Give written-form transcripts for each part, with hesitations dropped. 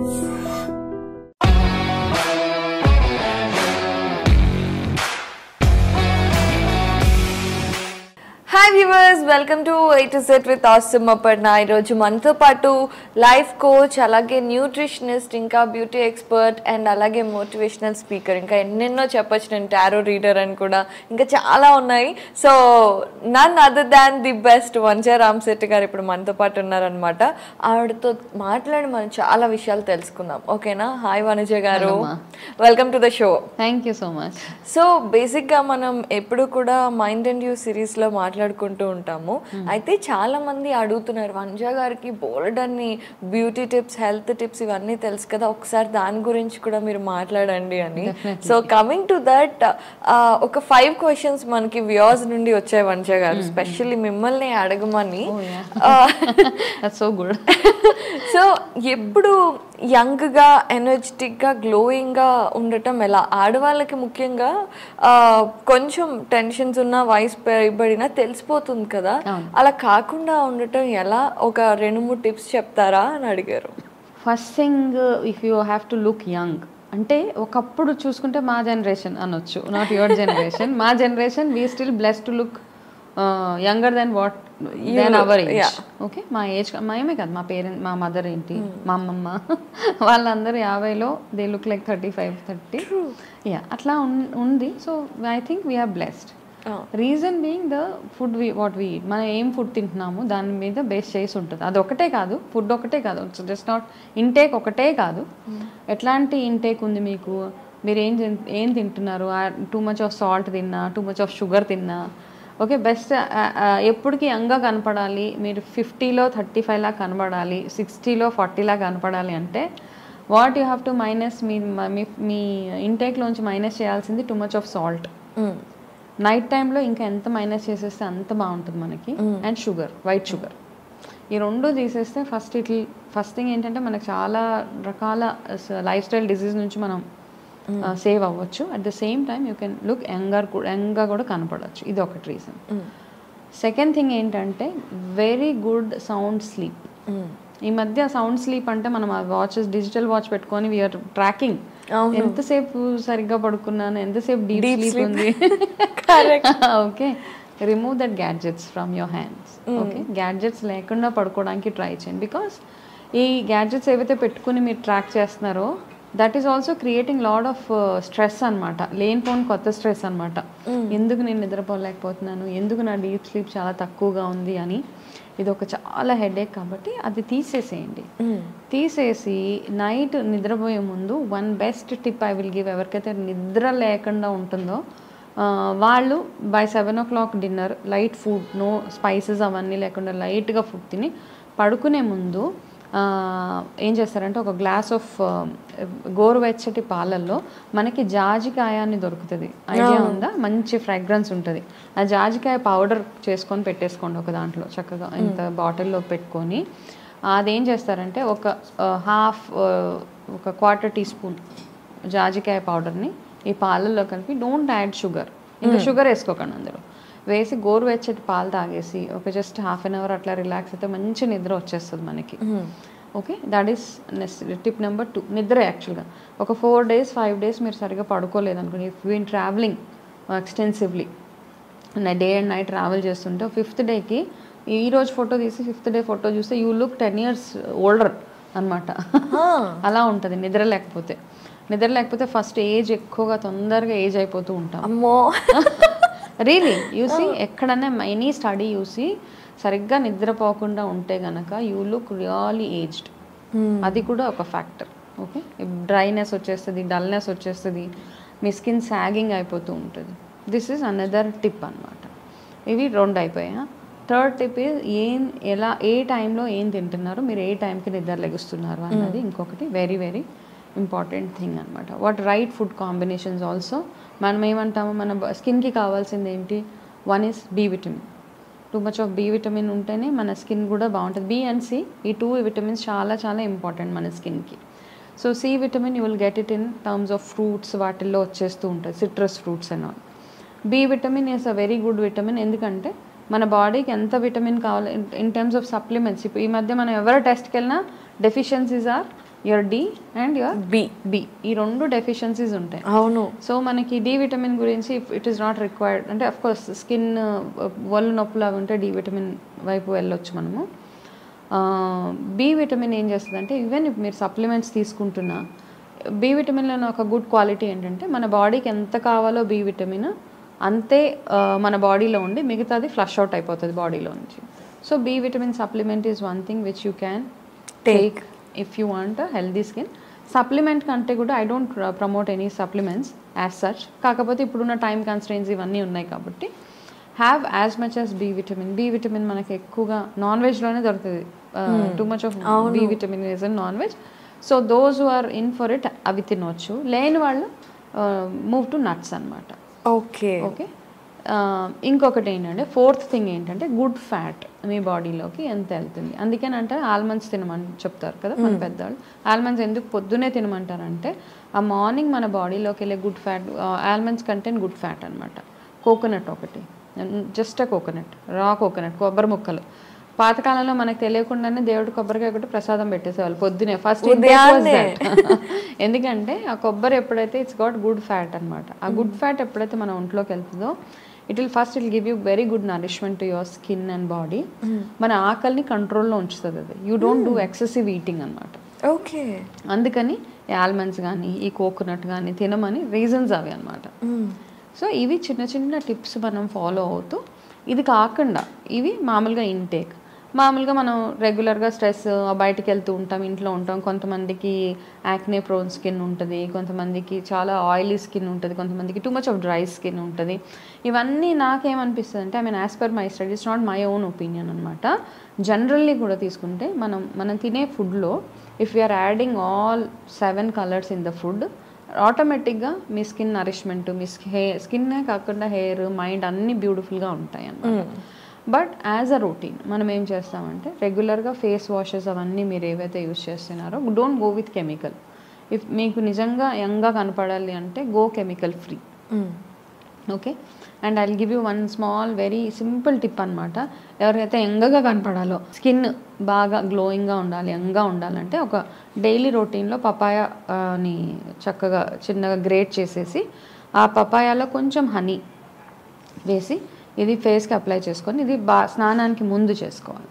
Hi viewers, welcome to A to Z with Awesome Aparna. ఈరోజు మనతో పాటు life coach, అలాగే న్యూట్రిషనిస్ట్, ఇంకా బ్యూటీ ఎక్స్పర్ట్ అండ్ అలాగే మోటివేషనల్ స్పీకర్, ఇంకా ఎన్నెన్నో చెప్పొచ్చు, నేను టారో రీడర్ అని కూడా, ఇంకా చాలా ఉన్నాయి. So none other than the best Vanja Ramasetti garu ఇప్పుడు మనతో పాటు ఉన్నారనమాట. ఆవిడతో మాట్లాడి మనం చాలా విషయాలు తెలుసుకుందాం. ఓకేనా? హాయ్ వనజ గారు, welcome to the show. Thank you so much. So బేసిక్గా మనం ఎప్పుడు కూడా మైండ్ అండ్ యూ సిరీస్లో మాట్లాడుకుంటూ ఉంటాము. అయితే చాలా మంది అడుగుతున్నారు, వంజా గారికి బోల్డ్ అన్ని బ్యూటీ టిప్స్, హెల్త్ టిప్స్ ఇవన్నీ తెలుసు కదా, ఒకసారి దాని గురించి కూడా మీరు మాట్లాడండి అని. సో కమింగ్ టు దట్, ఒక 5 క్వశ్చన్స్ మనకి వ్యూవర్స్ నుండి వచ్చాయి వంజా గారు, స్పెషల్లీ మిమ్మల్ని అడగమని. So good. సో ఎప్పుడు యంగ్గా, ఎనర్జెటిక్గా, గ్లోయింగ్గా ఉండటం ఎలా? ఆడవాళ్ళకి ముఖ్యంగా కొంచెం టెన్షన్స్ ఉన్న, వయసు పెరిగినా తెలిసిపోతుంది కదా, అలా కాకుండా ఉండటం ఎలా? ఒక 2-3 టిప్స్ చెప్తారా అని అడిగారు. First thing, if you have to look young అంటే, ఒకప్పుడు చూసుకుంటే మా జనరేషన్ అనొచ్చు, నాట్ యువర్ జనరేషన్. మా generation we still blessed to look younger then what then our age. Okay, మా ఏజ్ మేమే కాదు, మా పేరెంట్, మా మదర్ ఏంటి, మా అమ్మమ్మ వాళ్ళందరూ 50లో దే లుక్ లైక్ 35, 30. యా, అట్లా ఉంది. So I think we're blessed. Reason being the food what we eat. మనం ఏం ఫుడ్ తింటున్నాము దాని మీద బేస్ చేసి ఉంటుంది. అది ఒకటే కాదు, ఫుడ్ ఒకటే కాదు, జస్ట్ నాట్ ఇంటేక్ ఒకటే కాదు. ఎట్లాంటి ఇంటేక్ ఉంది మీకు, మీరు ఏం తింటున్నారు, టూ మచ్ ఆఫ్ సాల్ట్ తిన్నా, టూ మచ్ ఆఫ్ షుగర్ తిన్నా. ఓకే, బెస్ట్ ఎప్పటికీ యంగ్గా కనపడాలి, మీరు 50లో 35లా కనపడాలి, 60లో 40లా కనపడాలి అంటే what you have to minus, మీ ఇంటేక్లోంచి మైనస్ చేయాల్సింది too much of salt. Night టైంలో ఇంకా ఎంత మైనస్ చేసేస్తే అంత బాగుంటుంది మనకి. అండ్ షుగర్, వైట్ షుగర్, ఈ 2 తీసేస్తే ఫస్ట్ థింగ్ ఏంటంటే మనకు చాలా రకాల లైఫ్ స్టైల్ డిజీజ్ నుంచి మనం సేవ్ అవ్వచ్చు. At the same time you can look యంగ్గా కూడా కనపడవచ్చు. ఇది ఒకటి రీజన్. సెకండ్ థింగ్ ఏంటంటే వెరీ గుడ్ సౌండ్ స్లీప్. ఈ మధ్య సౌండ్ స్లీప్ అంటే మనం వాచెస్, డిజిటల్ వాచ్ పెట్టుకొని వీఆర్ ట్రాకింగ్ ఎంతసేపు సరిగ్గా పడుకున్నాను, ఎంతసేపు డీప్ స్లీప్ ఉంది. Okay, remove that gadgets from your hands. Okay, gadgets లేకుండా పడుకోవడానికి ట్రై చేయండి. బికాస్ ఈ గ్యాడ్జెట్స్ ఏవైతే పెట్టుకుని మీరు ట్రాక్ చేస్తున్నారో that is also creating lot of stress అనమాట, లేనిపోని కొత్త స్ట్రెస్ అనమాట. ఎందుకు నేను నిద్రపోలేకపోతున్నాను, ఎందుకు నా డీప్ స్లీప్ చాలా తక్కువగా ఉంది అని. ఇది ఒక చాలా హెడేక్. కాబట్టి అది తీసేసేయండి. తీసేసి నైట్ నిద్రపోయే ముందు one best tip I will give. ఎవరికైతే నిద్ర లేకుండా ఉంటుందో వాళ్ళు by 7 o'clock dinner, light food, no spices అవన్నీ లేకుండా లైట్గా ఫుడ్ తిని పడుకునే ముందు ఏం చేస్తారంటే ఒక గ్లాస్ ఆఫ్ గోరువెచ్చటి పాలల్లో మనకి జాజికాయ అని దొరుకుతుంది, ఐడియా ఉందా? మంచి ఫ్రాగ్రెన్స్ ఉంటుంది. ఆ జాజికాయ పౌడర్ చేసుకొని పెట్టేసుకోండి ఒక దాంట్లో, చక్కగా ఇంత బాటిల్లో పెట్టుకొని అదేం చేస్తారంటే ఒక quarter teaspoon జాజికాయ పౌడర్ని ఈ పాలల్లో కలిపి, డోంట్ యాడ్ షుగర్, ఇంకా షుగర్ వేసుకోకండి అందులో, వేసి గోరువెచ్చటి పాలు తాగేసి ఒక జస్ట్ ½ an hour అట్లా రిలాక్స్ అయితే మంచి నిద్ర వచ్చేస్తుంది మనకి. Okay, that is tip number 2. నిద్ర యాక్చువల్గా ఒక 4 days 5 days మీరు సరిగ్గా పడుకోలేదు అనుకోండి, if we're travelling extensively day and night travel చేస్తుంటే 5th డేకి ఈరోజు ఫోటో తీసి 5th day ఫోటో చూస్తే యూ లుక్ 10 years ఓల్డర్ అనమాట. అలా ఉంటుంది నిద్ర లేకపోతే. ఫస్ట్ ఏజ్ ఎక్కువగా తొందరగా ఏజ్ అయిపోతూ ఉంటాం. అమ్మో, రియలీ యూసీ ఎక్కడన్నా ఎనీ స్టడీ యూసీ సరిగ్గా నిద్రపోకుండా ఉంటే గనక యూ లుక్ రియల్లీ ఏజ్డ్. అది కూడా ఒక ఫ్యాక్టర్. ఓకే, డ్రైనెస్ వచ్చేస్తుంది, డల్నెస్ వచ్చేస్తుంది, మీ స్కిన్ సాగింగ్ అయిపోతూ ఉంటుంది. దిస్ ఈజ్ అనదర్ టిప్ అనమాట. ఇవి 2 అయిపోయా. థర్డ్ టిప్ ఈజ్ ఏ టైంలో ఏం తింటున్నారు, మీరు ఏ టైంకి నిద్ర లెగుస్తున్నారు అన్నది ఇంకొకటి వెరీ వెరీ ఇంపార్టెంట్ థింగ్ అనమాట. What right food combinations also. మనం ఏమంటాము, మన స్కిన్కి కావాల్సింది ఏంటి? 1 is B vitamin. Two much of B vitamin ఉంటేనే మన స్కిన్ కూడా బాగుంటుంది. B and C, ఈ 2 విటమిన్స్ చాలా చాలా ఇంపార్టెంట్ మన స్కిన్కి. So C vitamin you will get it in terms of fruits, వాటిల్లో వచ్చేస్తూ ఉంటుంది, citrus fruits and all. B vitamin is a very good vitamin. ఎందుకంటే మన బాడీకి ఎంత విటమిన్ కావాలి ఇన్ టర్మ్స్ ఆఫ్ సప్లిమెంట్స్. ఇప్పుడు ఈ మధ్య మనం ఎవరు టెస్ట్కి వెళ్ళినా deficiencies are your D and your B ఈ రెండు డెఫిషియన్సీస్ ఉంటాయి. అవును. సో మనకి డి విటమిన్ గురించి ఇట్ ఈస్ నాట్ రిక్వైర్డ్ అంటే అఫ్ కోర్స్ స్కిన్ ఒళ్ళు నొప్పులు అవి ఉంటే డి విటమిన్ వైపు వెళ్ళొచ్చు మనము. బి విటమిన్ ఏం చేస్తుంది అంటే ఈవెన్ మీరు సప్లిమెంట్స్ తీసుకుంటున్నా బి విటమిన్లో ఒక గుడ్ క్వాలిటీ ఏంటంటే మన బాడీకి ఎంత కావాలో బి విటమిన్ అంతే మన బాడీలో ఉండి మిగతాది ఫ్లష్ అవుట్ అయిపోతుంది బాడీలో నుంచి. So B vitamin supplement is one thing which you can take if you want a healthy skin. Supplement కంటే కూడా I don't promote any supplements as such. కాకపోతే ఇప్పుడున్న టైం కన్స్ట్రెయిన్స్ ఇవన్నీ ఉన్నాయి కాబట్టి have as much as B vitamin. B vitamin మనకి ఎక్కువగా non వెజ్లోనే దొరుకుతుంది. Too much of B vitamin is in non veg. So those who are in for it అవి తినవచ్చు. లేని వాళ్ళు మూవ్ టు నట్స్ అనమాట. Okay okay. ఇంకొకటి ఏంటంటే ఫోర్త్ థింగ్ ఏంటంటే గుడ్ ఫ్యాట్ మీ బాడీలోకి ఎంత వెళ్తుంది. అందుకేనంటే ఆల్మండ్స్ తినమని చెప్తారు కదా మన పెద్దవాళ్ళు. ఆల్మండ్స్ ఎందుకు పొద్దునే తినమంటారంటే ఆ మార్నింగ్ మన బాడీలోకి వెళ్ళే good fat, almonds content good fat అనమాట. కోకోనట్ ఒకటి, జస్ట్ అ కోకోనట్, రా కోకోనట్, కొబ్బరి ముక్కలు. పాతకాలంలో మనకు తెలియకుండానే దేవుడు కొబ్బరికాయ ఒకటి ప్రసాదం పెట్టేసేవాళ్ళు పొద్దునే ఫస్ట్. ఎందుకంటే ఆ కొబ్బరి ఎప్పుడైతే ఇట్స్ గాట్ గుడ్ ఫ్యాట్ అనమాట. ఆ గుడ్ ఫ్యాట్ ఎప్పుడైతే మన ఒంట్లోకి వెళ్తుందో it will give you very good nourishment to your skin and body. మన ఆకలిని కంట్రోల్లో ఉంచుతుంది అది. You don't do excessive eating అనమాట. ఓకే. అందుకని ఆల్మండ్స్ కానీ ఈ కోకోనట్ కానీ తినమని రీజన్స్ అవి అనమాట. సో ఇవి చిన్న చిన్న టిప్స్ మనం ఫాలో అవుతూ, ఇది కాకుండా ఇవి మామూలుగా ఇంటేక్. మామూలుగా మనం రెగ్యులర్గా స్ట్రెస్ బయటికి వెళ్తూ ఉంటాం, ఇంట్లో ఉంటాం. కొంతమందికి యాక్నే ప్రోన్ స్కిన్ ఉంటుంది, కొంతమందికి చాలా ఆయిలీ స్కిన్ ఉంటుంది, కొంతమందికి too much of dry skin ఉంటుంది. ఇవన్నీ నాకేమనిపిస్తుంది అంటే I mean as per my studies, not my own opinion అనమాట. జనరల్లీ కూడా తీసుకుంటే మనం తినే ఫుడ్లో if you're adding all 7 colours in the food ఆటోమేటిక్గా మీ స్కిన్ నరిష్మెంట్, మీ స్కిన్నే కాకుండా హెయిర్, మైండ్ అన్నీ బ్యూటిఫుల్గా ఉంటాయి అన్నమాట. బట్ యాజ్ అ రొటీన్ మనం ఏం చేస్తామంటే రెగ్యులర్గా ఫేస్ వాషెస్ అవన్నీ మీరు ఏవైతే యూస్ చేస్తున్నారో don't go with chemical. If మీకు నిజంగా యంగ్గా కనపడాలి అంటే go chemical free. Okay. And I will give you one small very simple tip అనమాట. ఎవరికైతే యంగ్గా కనపడాలో, స్కిన్ బాగా గ్లోయింగ్గా ఉండాలి, యంగ్గా ఉండాలంటే ఒక డైలీ రొటీన్లో పపాయాని చక్కగా చిన్నగా గ్రేట్ చేసేసి ఆ పపాయాలో కొంచెం హనీ వేసి ఇది ఫేస్కి అప్లై చేసుకొని ఇది స్నానానికి ముందు చేసుకోవాలి.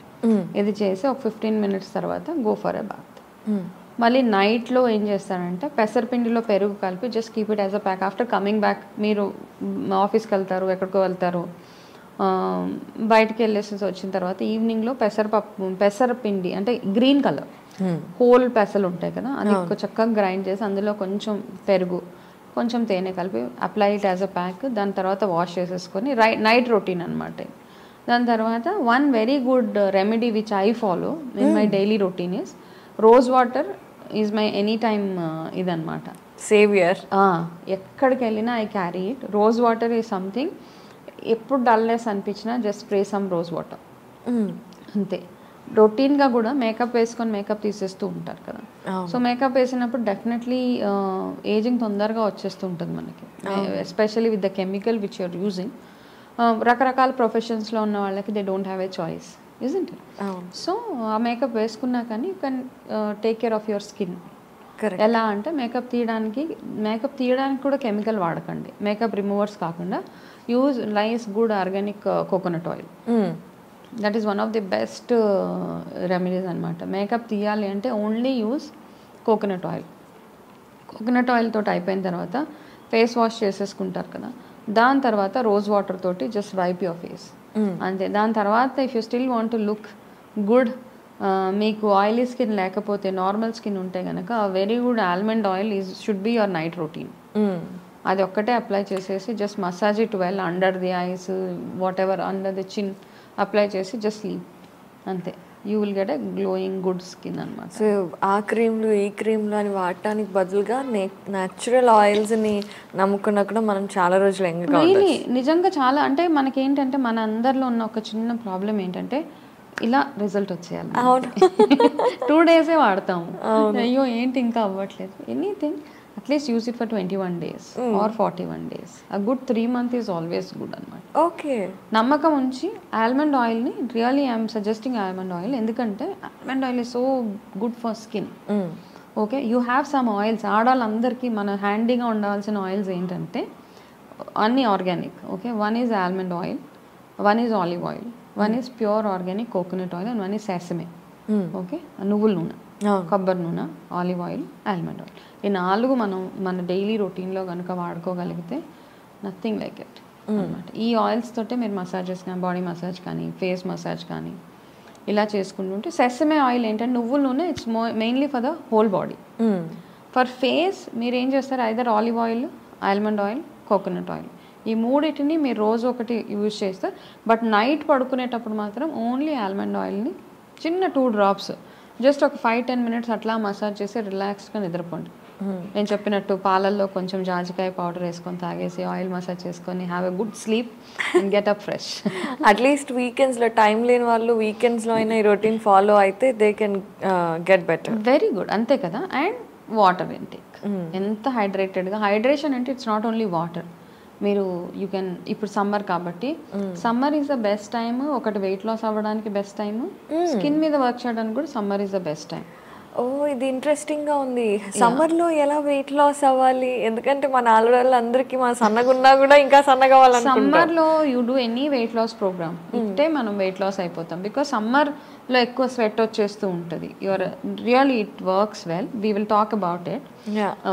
ఇది చేసి ఒక 15 minutes తర్వాత గో ఫర్ ఎ బాత్. మళ్ళీ నైట్లో ఏం చేస్తారంటే పెసరపిండిలో పెరుగు కలిపి just keep it as a pack. After coming back మీరు ఆఫీస్కి వెళ్తారు, ఎక్కడికో వెళ్తారు, బయటకు వెళ్ళేసి వచ్చిన తర్వాత ఈవినింగ్లో పెసరపిండి అంటే గ్రీన్ కలర్ హోల్ పెసలు ఉంటాయి కదా, అది చక్కగా గ్రైండ్ చేసి అందులో కొంచెం పెరుగు, కొంచెం తేనె కలిపి apply it as a pack. దాని తర్వాత వాష్ చేసేసుకొని నైట్ రొటీన్ అనమాట. దాని తర్వాత one very good remedy which I follow in my daily routine is rose water is my any time ఇదనమాట సేవియర్. ఎక్కడికి వెళ్ళినా I carry it. Rose water is something. ఎప్పుడు డల్నెస్ అనిపించినా just spray some rose water అంతే. రొటీన్గా కూడా makeup వేసుకొని makeup తీసేస్తూ ఉంటారు కదా. సో మేకప్ వేసినప్పుడు డెఫినెట్లీ ఏజింగ్ తొందరగా వచ్చేస్తూ ఉంటుంది మనకి, especially with the chemical which you're using. రకరకాల ప్రొఫెషన్స్లో ఉన్న వాళ్ళకి they don't have a choice, isn't it? So ఆ మేకప్ వేసుకున్నా కానీ you can take care of your skin. ఎలా అంటే మేకప్ తీయడానికి కూడా కెమికల్ వాడకండి. మేకప్ రిమూవర్స్ కాకుండా use nice good organic coconut oil. That is one of the best remedies అనమాట. మేకప్ తీయాలి అంటే only use coconut oil. Coconut oil తోటి అయిపోయిన తర్వాత ఫేస్ వాష్ చేసేసుకుంటారు కదా, దాని తర్వాత రోజ్ వాటర్ తోటి జస్ట్ వైప్ యువర్ ఫేస్ అంతే. దాని తర్వాత if you still want to look good, మీకు ఆయిలీ స్కిన్ లేకపోతే నార్మల్ స్కిన్ ఉంటే కనుక very good almond oil should be your night routine. అది ఒక్కటే అప్లై చేసేసి just massage it well under the ice, what ever under the చిన్ apply చేసి just sleep అంతే. You will get a glowing good skin అనమాట. So ఆ క్రీమ్లు ఈ క్రీమ్లు అని వాడటానికి బదులుగా న్యాచురల్ ఆయిల్స్ని నమ్ముకున్నా కూడా మనం చాలా రోజులు రియలీ నిజంగా చాలా అంటే మనకేంటంటే మన అందరిలో ఉన్న ఒక చిన్న ప్రాబ్లం ఏంటంటే ఇలా రిజల్ట్ వచ్చేయాలి. 2 days వాడతాము, అయ్యో ఏంటి ఇంకా అవ్వట్లేదు. Anything at least use it for 21 days or 41 days. a good 3 months is always good అనమాట. ఓకే. నమ్మకం ఉంచి ఆల్మండ్ ఆయిల్ని really I'm suggesting almond oil. ఎందుకంటే almond oil is so good for skin. Okay, you have some oils. ఆడవాళ్ళందరికీ మన హ్యాండీగా ఉండాల్సిన oils ఏంటంటే అన్నీ organic. Okay, one is almond oil, one is olive oil, one is pure organic coconut oil, and one is sesame. Okay, నువ్వుల నూనె, కొబ్బరి నూనె, ఆలివ్ ఆయిల్, ఆల్మండ్ ఆయిల్. ఈ 4 మనం మన డైలీ రొటీన్లో కనుక వాడుకోగలిగితే నథింగ్ లైక్ ఇట్ అనమాట. ఈ ఆయిల్స్ తోటే మీరు మసాజెస్ కానీ, బాడీ మసాజ్ కానీ, ఫేస్ మసాజ్ కానీ ఇలా చేసుకుంటుంటే, సెసమే ఆయిల్ ఏంటంటే నువ్వుల నూనె, it's mainly for the whole body. For face మీరు ఏం చేస్తారు, either olive oil, almond oil, coconut oil, ఈ 3 మీరు రోజు ఒకటి యూజ్ చేస్తారు. బట్ నైట్ పడుకునేటప్పుడు మాత్రం ఓన్లీ ఆల్మండ్ ఆయిల్ని చిన్న 2 drops జస్ట్ ఒక 5-10 minutes అట్లా మసాజ్ చేసి రిలాక్స్గా నిద్రపోండి. నేను చెప్పినట్టు పాలల్లో కొంచెం జాజికాయ పౌడర్ వేసుకొని తాగేసి ఆయిల్ మసాజ్ చేసుకొని have a good sleep and get up fresh. At least వీకెండ్స్లో టైం లేని వాళ్ళు వీకెండ్స్లో అయినా ఈ రొటీన్ ఫాలో అయితే they can get better. Very good, అంతే కదా. అండ్ వాటర్ ఇంటేక్, ఎంత హైడ్రేటెడ్గా. హైడ్రేషన్ అంటే ఇట్స్ నాట్ ఓన్లీ వాటర్. మీరు యూ కెన్, ఇప్పుడు సమ్మర్ కాబట్టి summer is the best time. ఒకటి వెయిట్ లాస్ అవ్వడానికి బెస్ట్ టైమ్, స్కిన్ మీద వర్క్ చేయడానికి కూడా summer is the best time. ఓ, ఇది ఇంట్రెస్టింగ్గా ఉంది. సమ్మర్లో ఎలా వెయిట్ లాస్ అవ్వాలి? ఎందుకంటే మన ఆడవాళ్ళందరికీ మన సన్నగా ఉన్నా కూడా ఇంకా సన్నగా అవ్వాలని. సమ్మర్లో you do any weight loss programme ఇట్టే మనం వెయిట్ లాస్ అయిపోతాం. బికాస్ సమ్మర్లో ఎక్కువ స్వెట్ వచ్చేస్తూ ఉంటుంది. Your really it works well, we will talk about it.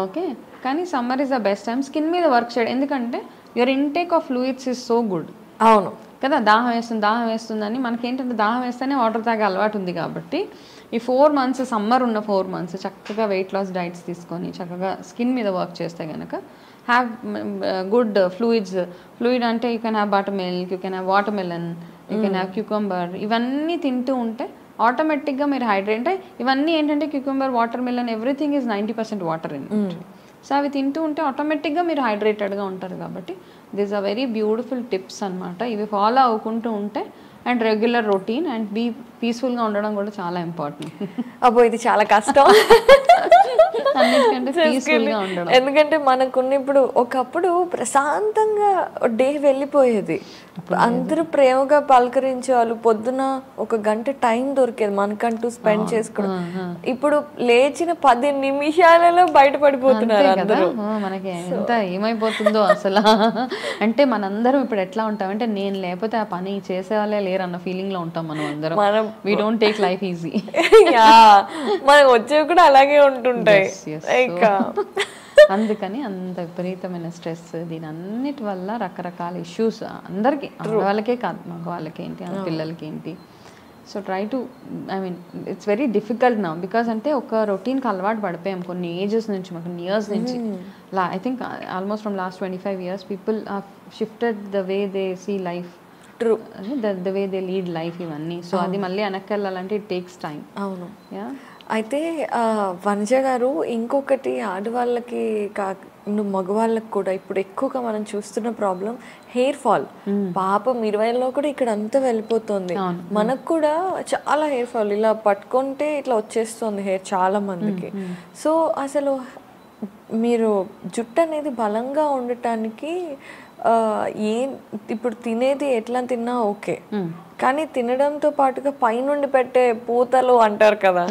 Okay, కానీ summer is the best time skin మీద వర్క్ చేయడం. ఎందుకంటే your intake of fluids is so good. అవును కదా, దాహం వేస్తుందని మనకేంటంటే దాహం వేస్తేనే వాటర్ తాగే అలవాటు ఉంది. కాబట్టి ఈ 4 months, సమ్మర్ ఉన్న 4 months చక్కగా వెయిట్ లాస్ డైట్స్ తీసుకొని చక్కగా స్కిన్ మీద వర్క్ చేస్తే కనుక హ్యావ్ గుడ్ ఫ్లూయిడ్ అంటే you can have butter milk, you can have water melon, you can have cucumber. ఇవన్నీ తింటూ ఉంటే ఆటోమేటిక్గా మీరు హైడ్రేట్. అంటే ఇవన్నీ ఏంటంటే cucumber, water melon, everything is 90% water in it. So అవి తింటూ ఉంటే ఆటోమేటిక్గా మీరు హైడ్రేటెడ్గా ఉంటారు. కాబట్టి this are very beautiful tips అనమాట. ఇవి ఫాలో అవ్వకుంటూ ఉంటే అండ్ రెగ్యులర్ రొటీన్ అండ్ పీస్ఫుల్గా ఉండడం కూడా చాలా ఇంపార్టెంట్. అబ్బో, ఇది చాలా కష్టం. అన్నిటికంటే పీస్ఫుల్గా ఉండడం. ఎందుకంటే మనకున్న ఇప్పుడు ఒకప్పుడు ప్రశాంతంగా డే వెళ్ళిపోయేది. అందరూ ప్రేమగా పలకరించేవాళ్ళు. పొద్దున 1 గంట టైం దొరికేది మనకంటూ స్పెండ్ చేసుకోవడం. ఇప్పుడు లేచిన 10 నిమిషాలలో బయటపడిపోతున్నారు అందరూ. మనకి ఎంత ఏమైపోతుందో అసలు. అంటే మనందరం ఇప్పుడు ఎట్లా ఉంటామంటే నేను లేకపోతే ఆ పని చేసేవాళ్ళే లేరు అన్న ఫీలింగ్ లో ఉంటాం మనం అందరం. We don't take life easy. మనకు వచ్చేవి కూడా అలాగే ఉంటుంటాయి. అందుకని అంత విపరీతమైన స్ట్రెస్, దీని అన్నిటి వల్ల రకరకాల ఇష్యూస్ అందరికీ, వాళ్ళకే కాదు మగవాళ్ళకి ఏంటి, పిల్లలకి ఏంటి. So try to, I mean it's very difficult now. Because అంటే ఒక రొటీన్కి అలవాటు పడిపోయాం కొన్ని ఏజెస్ నుంచి, కొన్ని ఇయర్స్ నుంచి. I think almost from last 25 years people have shifted the way they see life. True, the way they lead life ఇవన్నీ. So అది మళ్ళీ వెనక్కి వెళ్ళాలంటే ఇట్ టేక్స్ టైం. అవును. అయితే వనజ గారు, ఇంకొకటి ఆడవాళ్ళకి మగవాళ్ళకి కూడా ఇప్పుడు ఎక్కువగా మనం చూస్తున్న ప్రాబ్లం హెయిర్ ఫాల్. పాపం 20లో కూడా ఇక్కడ అంతా వెళ్ళిపోతుంది. మనకు కూడా చాలా హెయిర్ ఫాల్, ఇలా పట్టుకుంటే ఇట్లా వచ్చేస్తుంది హెయిర్ చాలా మందికి. సో అసలు మీరు జుట్టు అనేది బలంగా ఉండటానికి ఇప్పుడు తినేది ఎట్లా తిన్నా ఓకే, కానీ తినడంతో పాటుగా పైనుండి పెట్టే పూతలు అంటారు కదా,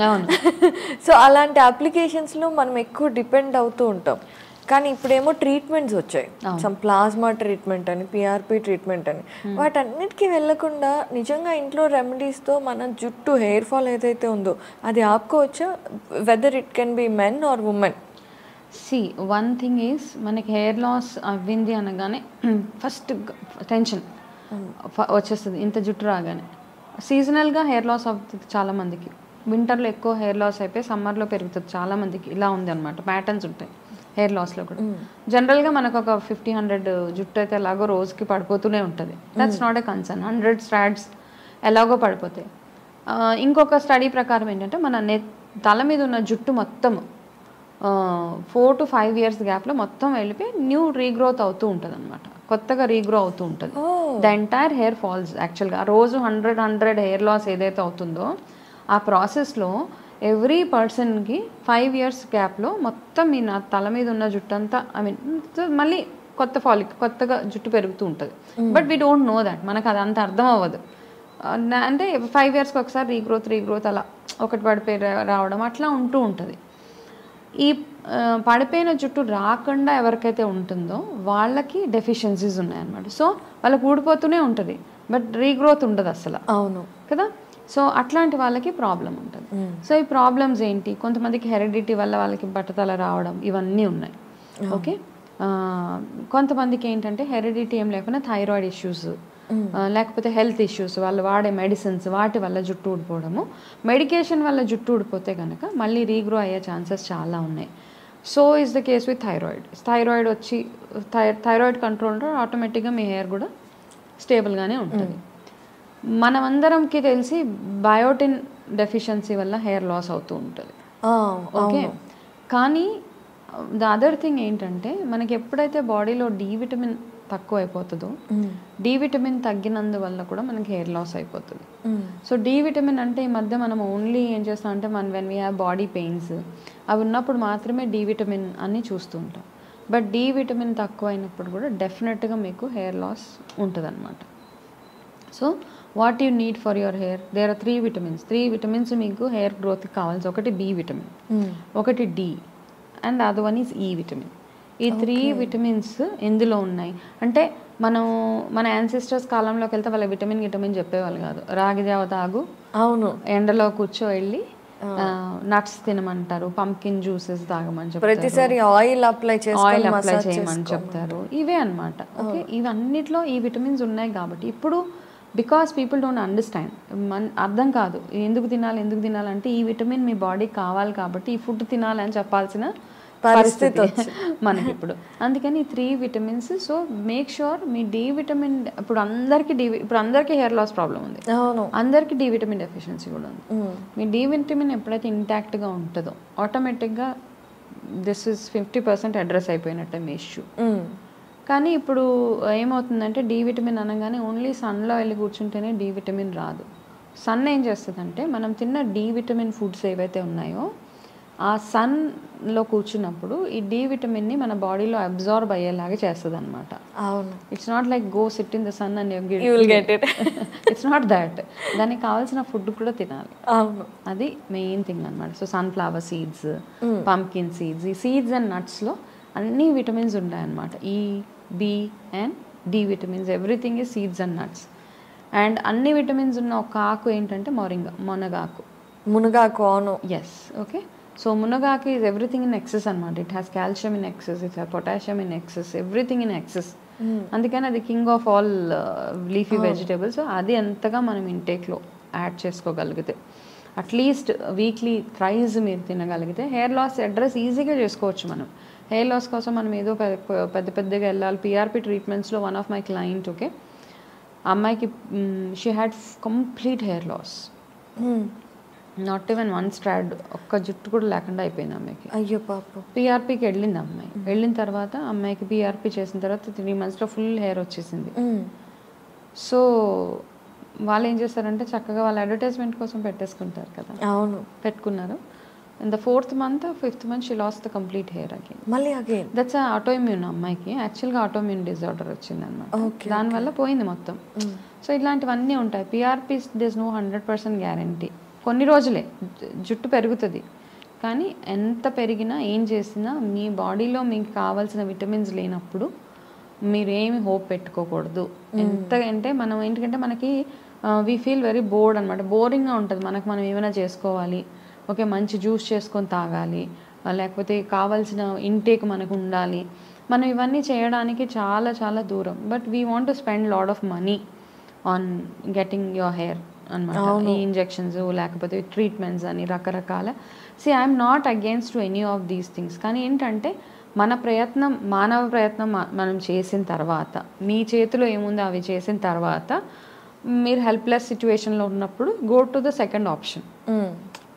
సో అలాంటి అప్లికేషన్స్లో మనం ఎక్కువ డిపెండ్ అవుతూ ఉంటాం. కానీ ఇప్పుడేమో ట్రీట్మెంట్స్ వచ్చాయి, సమ్ ప్లాస్మా ట్రీట్మెంట్ అని, పిఆర్పి ట్రీట్మెంట్ అని. వాటన్నిటికీ వెళ్ళకుండా నిజంగా ఇంట్లో రెమెడీస్తో మన జుట్టు హెయిర్ ఫాల్ ఏదైతే ఉందో అది ఆపుకోవచ్చా? Whether it can be men or women. One thing is, మనకి హెయిర్ లాస్ అవ్వింది అనగానే ఫస్ట్ టెన్షన్ వచ్చేస్తుంది. ఇంత జుట్టు రాగానే సీజనల్గా హెయిర్ లాస్ అవుతుంది చాలామందికి. వింటర్లో ఎక్కువ హెయిర్ లాస్ అయిపోయి సమ్మర్లో పెరుగుతుంది చాలామందికి. ఇలా ఉంది అనమాట, ప్యాటర్న్స్ ఉంటాయి హెయిర్ లాస్లో కూడా. జనరల్గా మనకు ఒక 50-100 జుట్టు అయితే ఎలాగో రోజుకి పడిపోతూనే ఉంటుంది. That's not a concern. 100 స్ట్రాడ్స్ ఎలాగో పడిపోతాయి. ఇంకొక స్టడీ ప్రకారం ఏంటంటే మన తల మీద ఉన్న జుట్టు మొత్తం 4 to 5 years గ్యాప్లో మొత్తం వెళ్ళిపోయి న్యూ రీగ్రోత్ అవుతూ ఉంటుంది అనమాట, కొత్తగా రీగ్రో అవుతూ ఉంటుంది. The entire hair falls. యాక్చువల్గా రోజు 100 హెయిర్ లాస్ ఏదైతే అవుతుందో ఆ ప్రాసెస్లో ఎవ్రీ పర్సన్కి 5 years గ్యాప్లో మొత్తం మీ నా తల మీద ఉన్న జుట్టు అంతా, ఐ మీన్ మళ్ళీ కొత్తగా జుట్టు పెరుగుతూ ఉంటుంది. But we don't know that. మనకు అది అంత అర్థం అవ్వదు. అంటే 5 yearsకి ఒకసారి రీగ్రోత్ అలా ఒకటి పడిపోయి రావడం అట్లా ఉంటూ ఉంటుంది. ఈ పడిపోయిన జుట్టు రాకుండా ఎవరికైతే ఉంటుందో వాళ్ళకి డెఫిషియన్సీస్ ఉన్నాయన్నమాట. సో వాళ్ళకి ఊడిపోతూనే ఉంటుంది, బట్ రీగ్రోత్ ఉండదు అసలు. అవును కదా. సో అట్లాంటి వాళ్ళకి ప్రాబ్లం ఉంటుంది. సో ఈ ప్రాబ్లమ్స్ ఏంటి, కొంతమందికి హెరిడిటీ వల్ల వాళ్ళకి బట్టతల రావడం ఇవన్నీ ఉన్నాయి. ఓకే. కొంతమందికి ఏంటంటే హెరిడిటీ ఏం లేకుండా థైరాయిడ్ ఇష్యూస్, లేకపోతే హెల్త్ ఇష్యూస్, వాళ్ళు వాడే మెడిసిన్స్ వాటి వల్ల జుట్టు ఊడిపోవడము. మెడికేషన్ వల్ల జుట్టు ఊడిపోతే కనుక మళ్ళీ రీగ్రో అయ్యే ఛాన్సెస్ చాలా ఉన్నాయి. So is the case with thyroid. Thyroid వచ్చి థైరాయిడ్ కంట్రోల్ ఆటోమేటిక్గా మీ హెయిర్ కూడా స్టేబుల్గానే ఉంటుంది. మనమందరంకి తెలిసి బయోటిన్ డెఫిషియన్సీ వల్ల హెయిర్ లాస్ అవుతూ ఉంటుంది. ఓకే. కానీ ద అదర్ థింగ్ ఏంటంటే మనకి ఎప్పుడైతే బాడీలో డి విటమిన్ తక్కువ అయిపోతుందో, డి విటమిన్ తగ్గినందువల్ల కూడా మనకి హెయిర్ లాస్ అయిపోతుంది. సో డి విటమిన్ అంటే ఈ మధ్య మనం ఓన్లీ ఏం చేస్తాం అంటే when we have body pains అవి ఉన్నప్పుడు మాత్రమే డి విటమిన్ అని చూస్తూ ఉంటాం. బట్ డి విటమిన్ తక్కువ అయినప్పుడు కూడా డెఫినెట్గా మీకు హెయిర్ లాస్ ఉంటుంది అనమాట. So what you need for your hair, there are 3 vitamins. 3 vitamins మీకు హెయిర్ గ్రోత్కి కావాల్సి, ఒకటి బి విటమిన్, ఒకటి D, and other one is E vitamin. ఈ 3 విటమిన్స్ ఎందులో ఉన్నాయి అంటే మన యాన్సిస్టర్స్ కాలంలోకి వెళ్తే వాళ్ళ విటమిన్ చెప్పేవాళ్ళు కాదు. రాగి జావ తాగు, అవును, ఎండలో కూర్చో వెళ్ళి నట్స్ తినమంటారు, పంకిన్ జ్యూసెస్ తాగమని చెప్తారు, ప్రతిసారి ఆయిల్ అప్లై చేయమని చెప్తారు. ఇవే అనమాట. ఓకే. ఇవన్నిట్లో ఈ విటమిన్స్ ఉన్నాయి కాబట్టి ఇప్పుడు బికాస్ పీపుల్ డోంట్ అండర్స్టాండ్, అర్థం కాదు ఎందుకు తినాలి అంటే ఈ విటమిన్ మీ బాడీకి కావాలి కాబట్టి ఈ ఫుడ్ తినాలి అని చెప్పాల్సిన పరిస్థితి మనకి ఇప్పుడు. అందుకని 3 విటమిన్స్. సో మేక్ ష్యూర్ మీ డి విటమిన్, ఇప్పుడు అందరికీ హెయిర్ లాస్ ప్రాబ్లం ఉంది, అందరికీ డి విటమిన్ డెఫిషియన్సీ కూడా ఉంది. మీ డి విటమిన్ ఎప్పుడైతే ఇంటాక్ట్గా ఉంటుందో ఆటోమేటిక్గా దిస్ ఇస్ 50% అడ్రస్ అయిపోయినట్టే మీ ఇష్యూ. కానీ ఇప్పుడు ఏమవుతుందంటే డి విటమిన్ అనగానే ఓన్లీ సన్లో వెళ్ళి కూర్చుంటేనే డి విటమిన్ రాదు. సన్ ఏం చేస్తుందంటే మనం తిన్న డి విటమిన్ ఫుడ్స్ ఏవైతే ఉన్నాయో ఆ సన్లో కూర్చున్నప్పుడు ఈ డి విటమిన్ని మన బాడీలో అబ్జార్బ్ అయ్యేలాగా చేస్తుంది అనమాట. అవును. It's not like go sit in the sun and you will get it. It's not that. దానికి కావాల్సిన ఫుడ్ కూడా తినాలి. అవును, అది మెయిన్ థింగ్ అనమాట. So sunflower seeds, pumpkin seeds, ఈ సీడ్స్ అండ్ నట్స్లో అన్ని విటమిన్స్ ఉంటాయన్నమాట. ఈ B and D vitamins, everything is seeds and nuts. And అన్ని విటమిన్స్ ఉన్న ఒక ఆకు ఏంటంటే మునగాకు. అవును. ఎస్. ఓకే. సో మునగాకు ఈజ్ ఎవ్రీథింగ్ ఇన్ ఎక్సెస్ అనమాట. It has calcium in excess, it has potassium in excess, everything in excess. అందుకని అది king of all leafy vegetables. అది ఎంతగా మనం ఇంటేక్లో యాడ్ చేసుకోగలిగితే, అట్లీస్ట్ వీక్లీ థ్రైస్ మీరు తినగలిగితే హెయిర్ లాస్ అడ్రస్ ఈజీగా చేసుకోవచ్చు. మనం హెయిర్ లాస్ కోసం మనం ఏదో పెద్దగా వెళ్ళాలి. పిఆర్పి ట్రీట్మెంట్స్లో one of my client, okay, అమ్మాయికి she had complete hair loss, not even 1 strand, ఒక్క జుట్టు కూడా లేకుండా అయిపోయింది అమ్మాయికి. అయ్యో పాప. పిఆర్పికి వెళ్ళింది అమ్మాయి. వెళ్ళిన తర్వాత అమ్మాయికి పిఆర్పి చేసిన తర్వాత 3 monthsలో ఫుల్ హెయిర్ వచ్చేసింది. సో వాళ్ళు ఏం చేస్తారంటే చక్కగా వాళ్ళ అడ్వర్టైజ్మెంట్ కోసం పెట్టేసుకుంటారు కదా. అవును, పెట్టుకున్నారు. In the 4th month or 5th month she lost the complete hair again. That's a autoimmune అమ్మాయికి యాక్చువల్గా ఆటోఇమ్యూన్ డిజార్డర్ వచ్చింది అనమాట. దానివల్ల పోయింది మొత్తం. సో ఇలాంటివన్నీ ఉంటాయి. PRP this no 100% guarantee. కొన్ని రోజులే జుట్టు పెరుగుతుంది, కానీ ఎంత పెరిగినా ఏం చేసినా మీ బాడీలో మీకు కావాల్సిన విటమిన్స్ లేనప్పుడు మీరు ఏమి హోప్ పెట్టుకోకూడదు. ఎంత అంటే మనం ఏంటంటే మనకి వీ ఫీల్ వెరీ బోర్డ్ అనమాట. బోరింగ్గా ఉంటుంది. మనం ఏమైనా చేసుకోవాలి, ఓకే, మంచి జ్యూస్ చేసుకొని తాగాలి, లేకపోతే కావాల్సిన ఇంటేక్ మనకు ఉండాలి. మనం ఇవన్నీ చేయడానికి చాలా చాలా దూరం. But we want to spend lot of money on getting your hair అనమాట. ఈ ఇంజెక్షన్స్ లేకపోతే ట్రీట్మెంట్స్ అని రకరకాల. I'm not against to any of these things. కానీ ఏంటంటే మానవ ప్రయత్నం మనం చేసిన తర్వాత, మీ చేతిలో ఏముందో అవి చేసిన తర్వాత మీరు హెల్ప్లెస్ సిచ్యువేషన్లో ఉన్నప్పుడు go to the second option.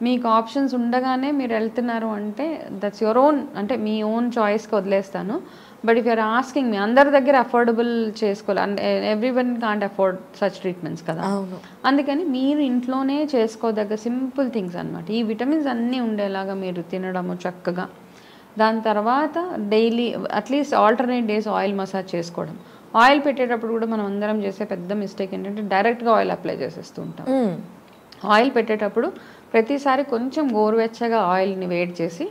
మీకు ఆప్షన్స్ ఉండగానే మీరు వెళ్తున్నారు అంటే దట్స్ యువర్ ఓన్, అంటే మీ ఓన్ చాయిస్కి వదిలేస్తాను. But if you're asking me, అందరి దగ్గర అఫోర్డబుల్ చేసుకోవాలి, అంటే everyone can't afford such treatments కదా. అందుకని మీరు ఇంట్లోనే చేసుకోదగ్గ సింపుల్ థింగ్స్ అనమాట. ఈ విటమిన్స్ అన్నీ ఉండేలాగా మీరు తినడము చక్కగా. దాని తర్వాత daily at least alternate days oil massage చేసుకోవడం. ఆయిల్ పెట్టేటప్పుడు కూడా మనం అందరం చేసే పెద్ద మిస్టేక్ ఏంటంటే డైరెక్ట్గా ఆయిల్ అప్లై చేసేస్తూ ఉంటాం. ఆయిల్ పెట్టేటప్పుడు ప్రతిసారి కొంచెం గోరువెచ్చగా ఆయిల్ని వేడి చేసి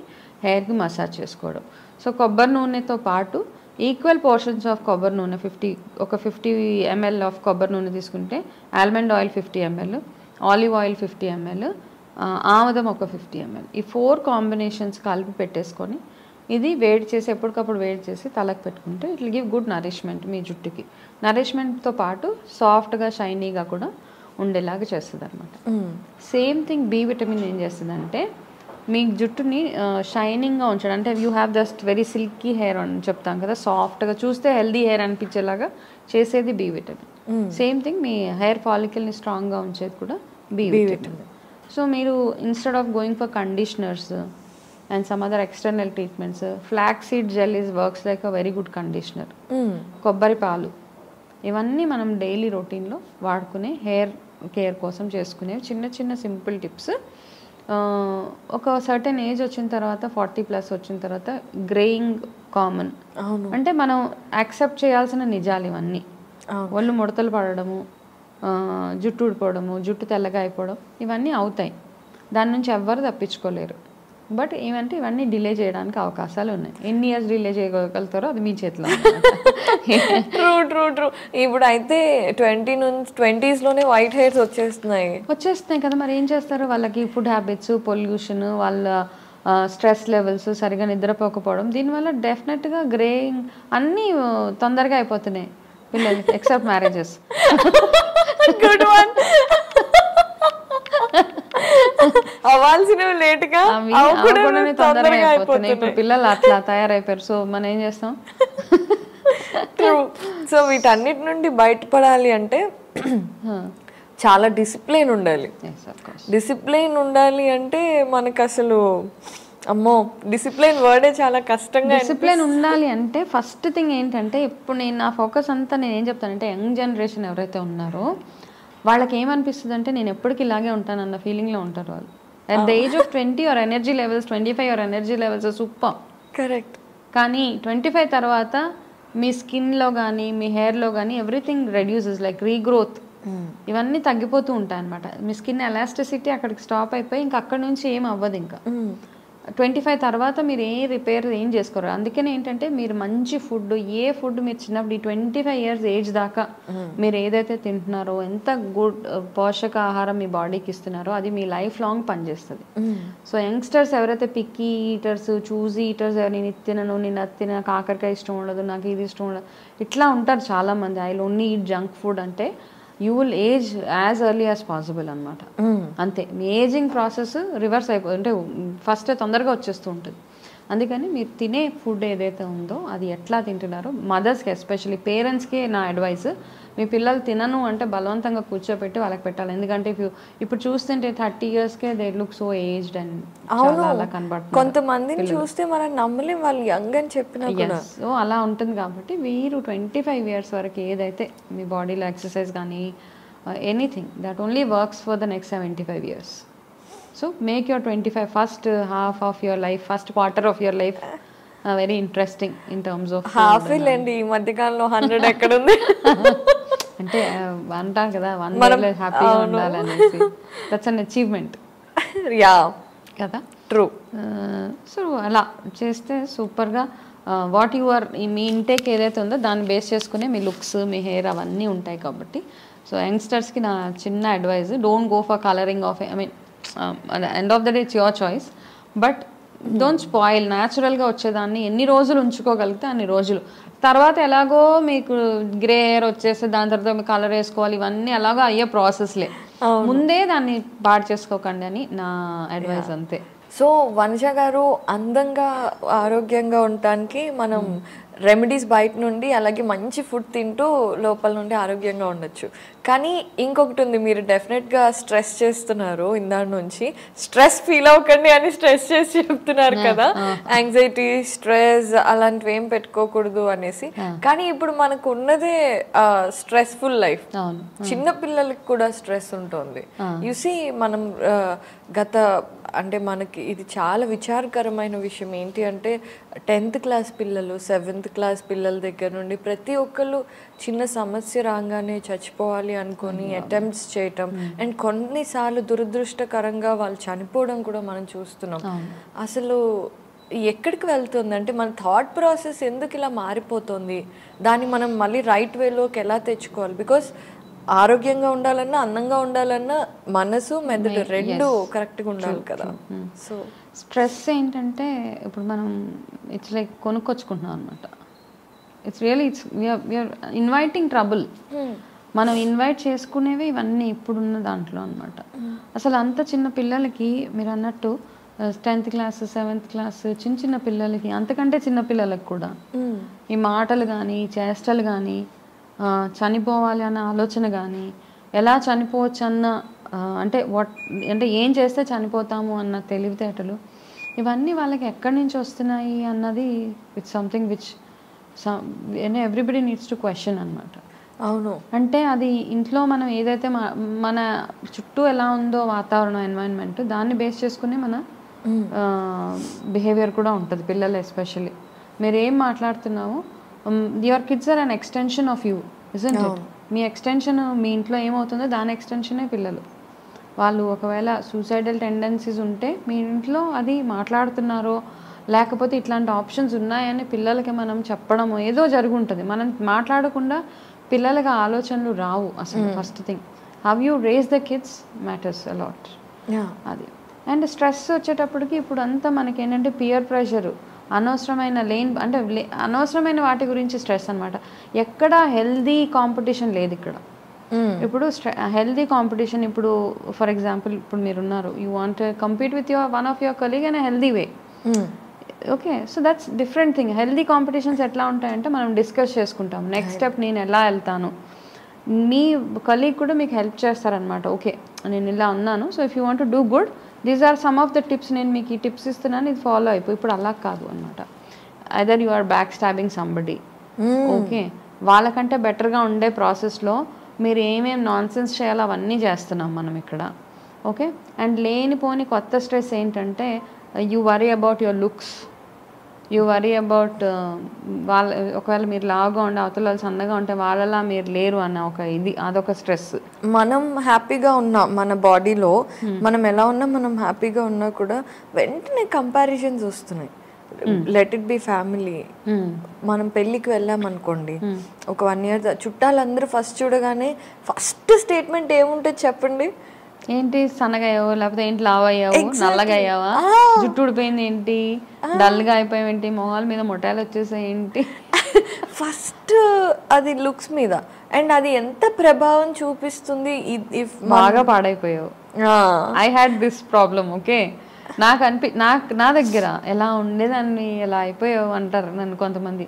హెయిర్కి మసాజ్ చేసుకోవడం. సో కొబ్బరి నూనెతో పాటు ఈక్వల్ పోర్షన్స్ ఆఫ్ కొబ్బరి నూనె 50 ml ఆఫ్ కొబ్బరి నూనె తీసుకుంటే almond oil 50 ml, olive oil 50 ml, ఆముదం ఒక 50 ml, ఈ 4 కాంబినేషన్స్ కలిపి పెట్టేసుకొని ఇది వేడి చేసి ఎప్పటికప్పుడు వేడి చేసి తలకు పెట్టుకుంటే it will give good nourishment మీ జుట్టుకి. నరిష్మెంట్తో పాటు సాఫ్ట్గా షైనీగా కూడా ఉండేలాగా చేస్తుంది అనమాట. సేమ్ థింగ్ బి విటమిన్ ఏం చేస్తుందంటే మీ జుట్టుని షైనింగ్గా ఉంచడం. అంటే you have just very silky hair అని చెప్తాం కదా, సాఫ్ట్గా చూస్తే హెల్దీ హెయిర్ అనిపించేలాగా చేసేది బి విటమిన్. సేమ్ థింగ్ మీ హెయిర్ ఫాలికల్ని స్ట్రాంగ్గా ఉంచేది కూడా బి విటమిన్. సో మీరు instead of going for conditioners and some other external treatments, flaxseed gel works like a very good conditioner. కొబ్బరి పాలు ఇవన్నీ మనం డైలీ రొటీన్లో వాడుకునే హెయిర్ కేర్ కోసం చేసుకునే చిన్న చిన్న సింపుల్ టిప్స్. ఒక సర్టెన్ ఏజ్ వచ్చిన తర్వాత 40+ వచ్చిన తర్వాత గ్రేయింగ్ కామన్. అంటే మనం యాక్సెప్ట్ చేయాల్సిన నిజాలు ఇవన్నీ. ఒళ్ళు ముడతలు పడడము, జుట్టు ఊడిపోవడము, జుట్టు తెల్లగా అయిపోవడం ఇవన్నీ అవుతాయి. దాని నుంచి ఎవ్వరు తప్పించుకోలేరు. బట్ ఏమంటే ఇవన్నీ డిలే చేయడానికి అవకాశాలు ఉన్నాయి. ఎన్ని ఇయర్స్ డిలే చేయగలుగుతారో అది మీ చేతిలో. ట్రూ. ఇప్పుడు అయితే 20s వైట్ హెయిర్స్ వచ్చేస్తున్నాయి కదా. మరి ఏం చేస్తారు? వాళ్ళకి ఫుడ్ హ్యాబిట్స్, పొల్యూషన్, వాళ్ళ స్ట్రెస్ లెవెల్స్, సరిగా నిద్రపోకపోవడం, దీనివల్ల డెఫినెట్గా గ్రేయింగ్ అన్నీ తొందరగా అయిపోతున్నాయి పిల్లలు, ఎక్సెప్ట్ మ్యారేజెస్. Good one. అవ్వాల్సినవి లేట్గా తొందరగా అయిపోతున్నాయి. ఇప్పుడు పిల్లలు అట్లా తయారైపోయారు. సో మనం ఏం చేస్తాం? ట్రూ. సో వీటన్నిటి నుండి బయటపడాలి అంటే చాలా డిసిప్లిన్ ఉండాలి. డిసిప్లిన్ ఉండాలి అంటే మనకు అసలు అమ్మో డిసిప్లిన్ వర్డే చాలా కష్టంగా. డిసిప్లిన్ ఉండాలి అంటే ఫస్ట్ థింగ్ ఏంటంటే, ఇప్పుడు నేను నా ఫోకస్ అంతా నేను ఏం చెప్తానంటే, యంగ్ జనరేషన్ ఎవరైతే ఉన్నారో వాళ్ళకి ఏమనిపిస్తుంది అంటే నేను ఎప్పటికీ ఇలాగే ఉంటాను అన్న ఫీలింగ్లో ఉంటారు వాళ్ళు. At the age of 20 your energy levels 25 your energy levels super. Correct. కానీ 25 తర్వాత మీ స్కిన్లో కానీ మీ హెయిర్లో కానీ ఎవ్రీథింగ్ రెడ్యూసెస్, లైక్ రీగ్రోత్ ఇవన్నీ తగ్గిపోతూ ఉంటాయి అనమాట. మీ స్కిన్ ఎలాస్టిసిటీ అక్కడికి స్టాప్ అయిపోయి ఇంకా అక్కడ నుంచి ఏం అవ్వదు. ఇంకా 25 తర్వాత మీరు రిపేర్ ఏం చేసుకోరు. అందుకనే ఏంటంటే మీరు మంచి ఫుడ్, ఏ ఫుడ్ మీరు చిన్నప్పుడు ఈ 25 ఇయర్స్ ఏజ్ దాకా మీరు ఏదైతే తింటున్నారో, ఎంత గుడ్ పోషక ఆహారం మీ బాడీకి ఇస్తున్నారో అది మీ లైఫ్ లాంగ్ పనిచేస్తుంది. సో యంగ్స్టర్స్ ఎవరైతే పిక్కీ ఈటర్స్, చూజీ ఈటర్స్, నేను ఇది తినను, నేను అది తిన, కాకరకాయ ఇష్టం ఉండదు, నాకు ఇది ఇష్టం ఉండదు, ఇట్లా ఉంటారు చాలామంది. I will only eat junk food అంటే you will age as early as possible అనమాట. అంతే, మీ ఏజింగ్ ప్రాసెస్ రివర్స్ అంటే ఫస్ట్ తొందరగా వచ్చేస్తూ ఉంటుంది. అందుకని మీరు తినే ఫుడ్ ఏదైతే ఉందో అది ఎట్లా తింటున్నారో, మదర్స్కి ఎస్పెషల్లీ పేరెంట్స్కి నా అడ్వైస్, మీ పిల్లలు తినను అంటే బలవంతంగా కూర్చోబెట్టి వాళ్ళకి పెట్టాలి. ఎందుకంటే ఇప్పుడు చూస్తుంటే 30 ఇయర్స్కే they look so aged and చాలా కనబడుతుంది. కొంతమందిని చూస్తే మనం నమ్మలేం వాళ్ళు యంగ్ అని చెప్పినా. సో అలా ఉంటుంది కాబట్టి మీరు 25 ఇయర్స్ వరకు ఏదైతే మీ బాడీలో ఎక్సర్సైజ్ కానీ anything that only works for the next 75 years. So make your 25 first half of your life, first quarter of your life very interesting in terms of half. లేండి ఈ మధ్యకాలంలో 100 ఎక్కడ ఉంది అంటే అంటారు కదా 1 డే హ్యాపీగా ఉండాలనేసి. That's an achievement. యా కదా. ట్రూ. సో అలా చేస్తే సూపర్గా వాట్ యు ఆర్, మీ ఇంటేక్ ఏదైతే ఉందో దాన్ని బేస్ చేసుకునే మీ లుక్స్, మీ హెయిర్ అవన్నీ ఉంటాయి కాబట్టి. సో యంగ్స్టర్స్కి నా చిన్న advice, don't go for colouring of, I mean end of the day it's your choice, but don't spoil. న్యాచురల్గా వచ్చేదాన్ని ఎన్ని రోజులు ఉంచుకోగలిగితే అన్ని రోజులు. తర్వాత ఎలాగో మీకు గ్రే హెయిర్ వచ్చేస్తే దాని తర్వాత మీకు కలర్ వేసుకోవాలి, ఇవన్నీ ఎలాగో అయ్యే ప్రాసెస్లే. ముందే దాన్ని పాడు చేసుకోకండి అని నా అడ్వైస్. అంతే. సో వనజ గారు, అందంగా ఆరోగ్యంగా ఉండటానికి మనం రెమెడీస్ బయట నుండి, అలాగే మంచి ఫుడ్ తింటూ లోపల నుండి ఆరోగ్యంగా ఉండొచ్చు. కానీ ఇంకొకటి ఉంది, మీరు డెఫినెట్గా స్ట్రెస్ చేస్తున్నారు ఇందాక నుంచి. స్ట్రెస్ ఫీల్ అవ్వకండి అని స్ట్రెస్ చేసి చెప్తున్నారు కదా, యాంగ్జైటీ, స్ట్రెస్ అలాంటివి ఏం పెట్టుకోకూడదు అనేసి. కానీ ఇప్పుడు మనకు ఉన్నదే స్ట్రెస్ఫుల్ లైఫ్. చిన్న పిల్లలకి కూడా స్ట్రెస్ ఉంటుంది. యూసి మనం గత అంటే మనకి ఇది చాలా విచారకరమైన విషయం ఏంటి అంటే 10th క్లాస్ పిల్లలు, 7th క్లాస్ పిల్లల దగ్గర నుండి ప్రతి ఒక్కళ్ళు చిన్న సమస్య రాగానే చచ్చిపోవాలి అనుకొని అటెంప్ట్స్ చేయటం, అండ్ కొన్నిసార్లు దురదృష్టకరంగా వాళ్ళు చనిపోవడం కూడా మనం చూస్తున్నాం. అసలు ఎక్కడికి వెళ్తుంది అంటే మన థాట్ ప్రాసెస్ ఎందుకు ఇలా మారిపోతుంది, దాన్ని మనం మళ్ళీ రైట్ వేలోకి ఎలా తెచ్చుకోవాలి? బికాస్ ఆరోగ్యంగా ఉండాలన్నా అందంగా ఉండాలన్నా మనసు మెదడు రెండు కరెక్ట్గా ఉండాలి కదా. సో స్ట్రెస్ ఏంటంటే ఇప్పుడు మనం ఇట్స్ లైక్ కొనుక్కొచ్చుకుంటున్నాం అనమాట. It's really we're inviting trouble. మనం ఇన్వైట్ చేసుకునేవి ఇవన్నీ ఇప్పుడున్న దాంట్లో అనమాట. అసలు అంత చిన్న పిల్లలకి మీరు అన్నట్టు 10th క్లాస్ 7th క్లాస్ చిన్న చిన్న పిల్లలకి, అంతకంటే చిన్న పిల్లలకు కూడా ఈ మాటలు కానీ చేష్టలు కానీ, చనిపోవాలి అన్న ఆలోచన కానీ, ఎలా చనిపోవచ్చు అన్న అంటే ఏం చేస్తే చనిపోతాము అన్న తెలివితేటలు, ఇవన్నీ వాళ్ళకి ఎక్కడి నుంచి వస్తున్నాయి అన్నది it's something which everybody needs to question అనమాట. అవును. అంటే అది ఇంట్లో మనం ఏదైతే మన చుట్టూ ఎలా ఉందో వాతావరణం, ఎన్వైరన్మెంట్, దాన్ని బేస్ చేసుకుని మన బిహేవియర్ కూడా ఉంటుంది పిల్లలు ఎస్పెషల్లీ. మీరు ఏం మాట్లాడుతున్నావు, your kids are an extension of you, isn't it? మీ ఎక్స్టెన్షన్, మీ ఇంట్లో ఏమవుతుందో దాని ఎక్స్టెన్షనే పిల్లలు. వాళ్ళు ఒకవేళ సూసైడల్ టెండెన్సీస్ ఉంటే మీ ఇంట్లో అది మాట్లాడుతున్నారో, లేకపోతే ఇట్లాంటి ఆప్షన్స్ ఉన్నాయని పిల్లలకి మనం చెప్పడము ఏదో జరుగుంటుంది. మనం మాట్లాడకుండా పిల్లలకి ఆలోచనలు రావు అసలు. First thing, how you raise the kids matters a lot. అది. అండ్ స్ట్రెస్ వచ్చేటప్పటికి ఇప్పుడు అంతా మనకి ఏంటంటే పియర్ ప్రెషరు, అనవసరమైన అనవసరమైన వాటి గురించి స్ట్రెస్ అనమాట. ఎక్కడ హెల్దీ కాంపిటీషన్ లేదు ఇక్కడ. ఇప్పుడు హెల్దీ కాంపిటీషన్, ఇప్పుడు ఫర్ ఎగ్జాంపుల్ ఇప్పుడు మీరున్నారు, you want compete with one of your colleague in healthy way. Okay, so that's different thing. Healthy competitions ఎట్లా ఉంటాయంటే మనం డిస్కస్ చేసుకుంటాం, నెక్స్ట్ స్టెప్ నేను ఎలా వెళ్తాను. మీ కలీగ్ కూడా మీకు హెల్ప్ చేస్తారనమాట. ఓకే, నేను ఇలా ఉన్నాను, so if you want to do good, these are some of the tips, నేను మీకు ఈ టిప్స్ ఇస్తున్నాను, ఇది ఫాలో అయిపోయి. ఇప్పుడు అలా కాదు అనమాట. Either you are back stabbing somebody. Okay, వాళ్ళకంటే బెటర్గా ఉండే ప్రాసెస్లో మీరు ఏమేమి నాన్ సెన్స్ చేయాలో అవన్నీ చేస్తున్నాం మనం ఇక్కడ. ఓకే, అండ్ లేనిపోని కొత్త స్ట్రెస్ ఏంటంటే you worry about your looks, you worry about ఒకవేళ మీరు లావుగా ఉండే అవతల వాళ్ళు సన్నగా ఉంటే వాళ్ళలా మీరు లేరు అన్న అదొక స్ట్రెస్. మనం హ్యాపీగా ఉన్నా మన బాడీలో, మనం ఎలా ఉన్నా, మనం హ్యాపీగా ఉన్నా కూడా వెంటనే కంపారిజన్స్ వస్తున్నాయి. Let it be family. మనం పెళ్ళికి వెళ్ళామనుకోండి, ఒక 1 year చుట్టాలందరూ ఫస్ట్ చూడగానే ఫస్ట్ స్టేట్మెంట్ ఏముంటుంది చెప్పండి? ఏంటి సన్నగా అయ్యావు, లేకపోతే ఏంటి లావు అయ్యావు, నల్లగా అయ్యావా, జుట్టు ఊడిపోయింది ఏంటి, డల్గా అయిపోయావు ఏంటి, మొహాల మీద మొటాలు వచ్చేసాయి ఏంటి. ఫస్ట్ అది లుక్స్ మీద. అండ్ అది ఎంత ప్రభావం చూపిస్తుంది. బాగా పాడైపోయావు. I had this problem. Okay, నా దగ్గర ఎలా ఉండేదాన్ని, ఎలా అయిపోయావు అంటారు నన్ను కొంతమంది.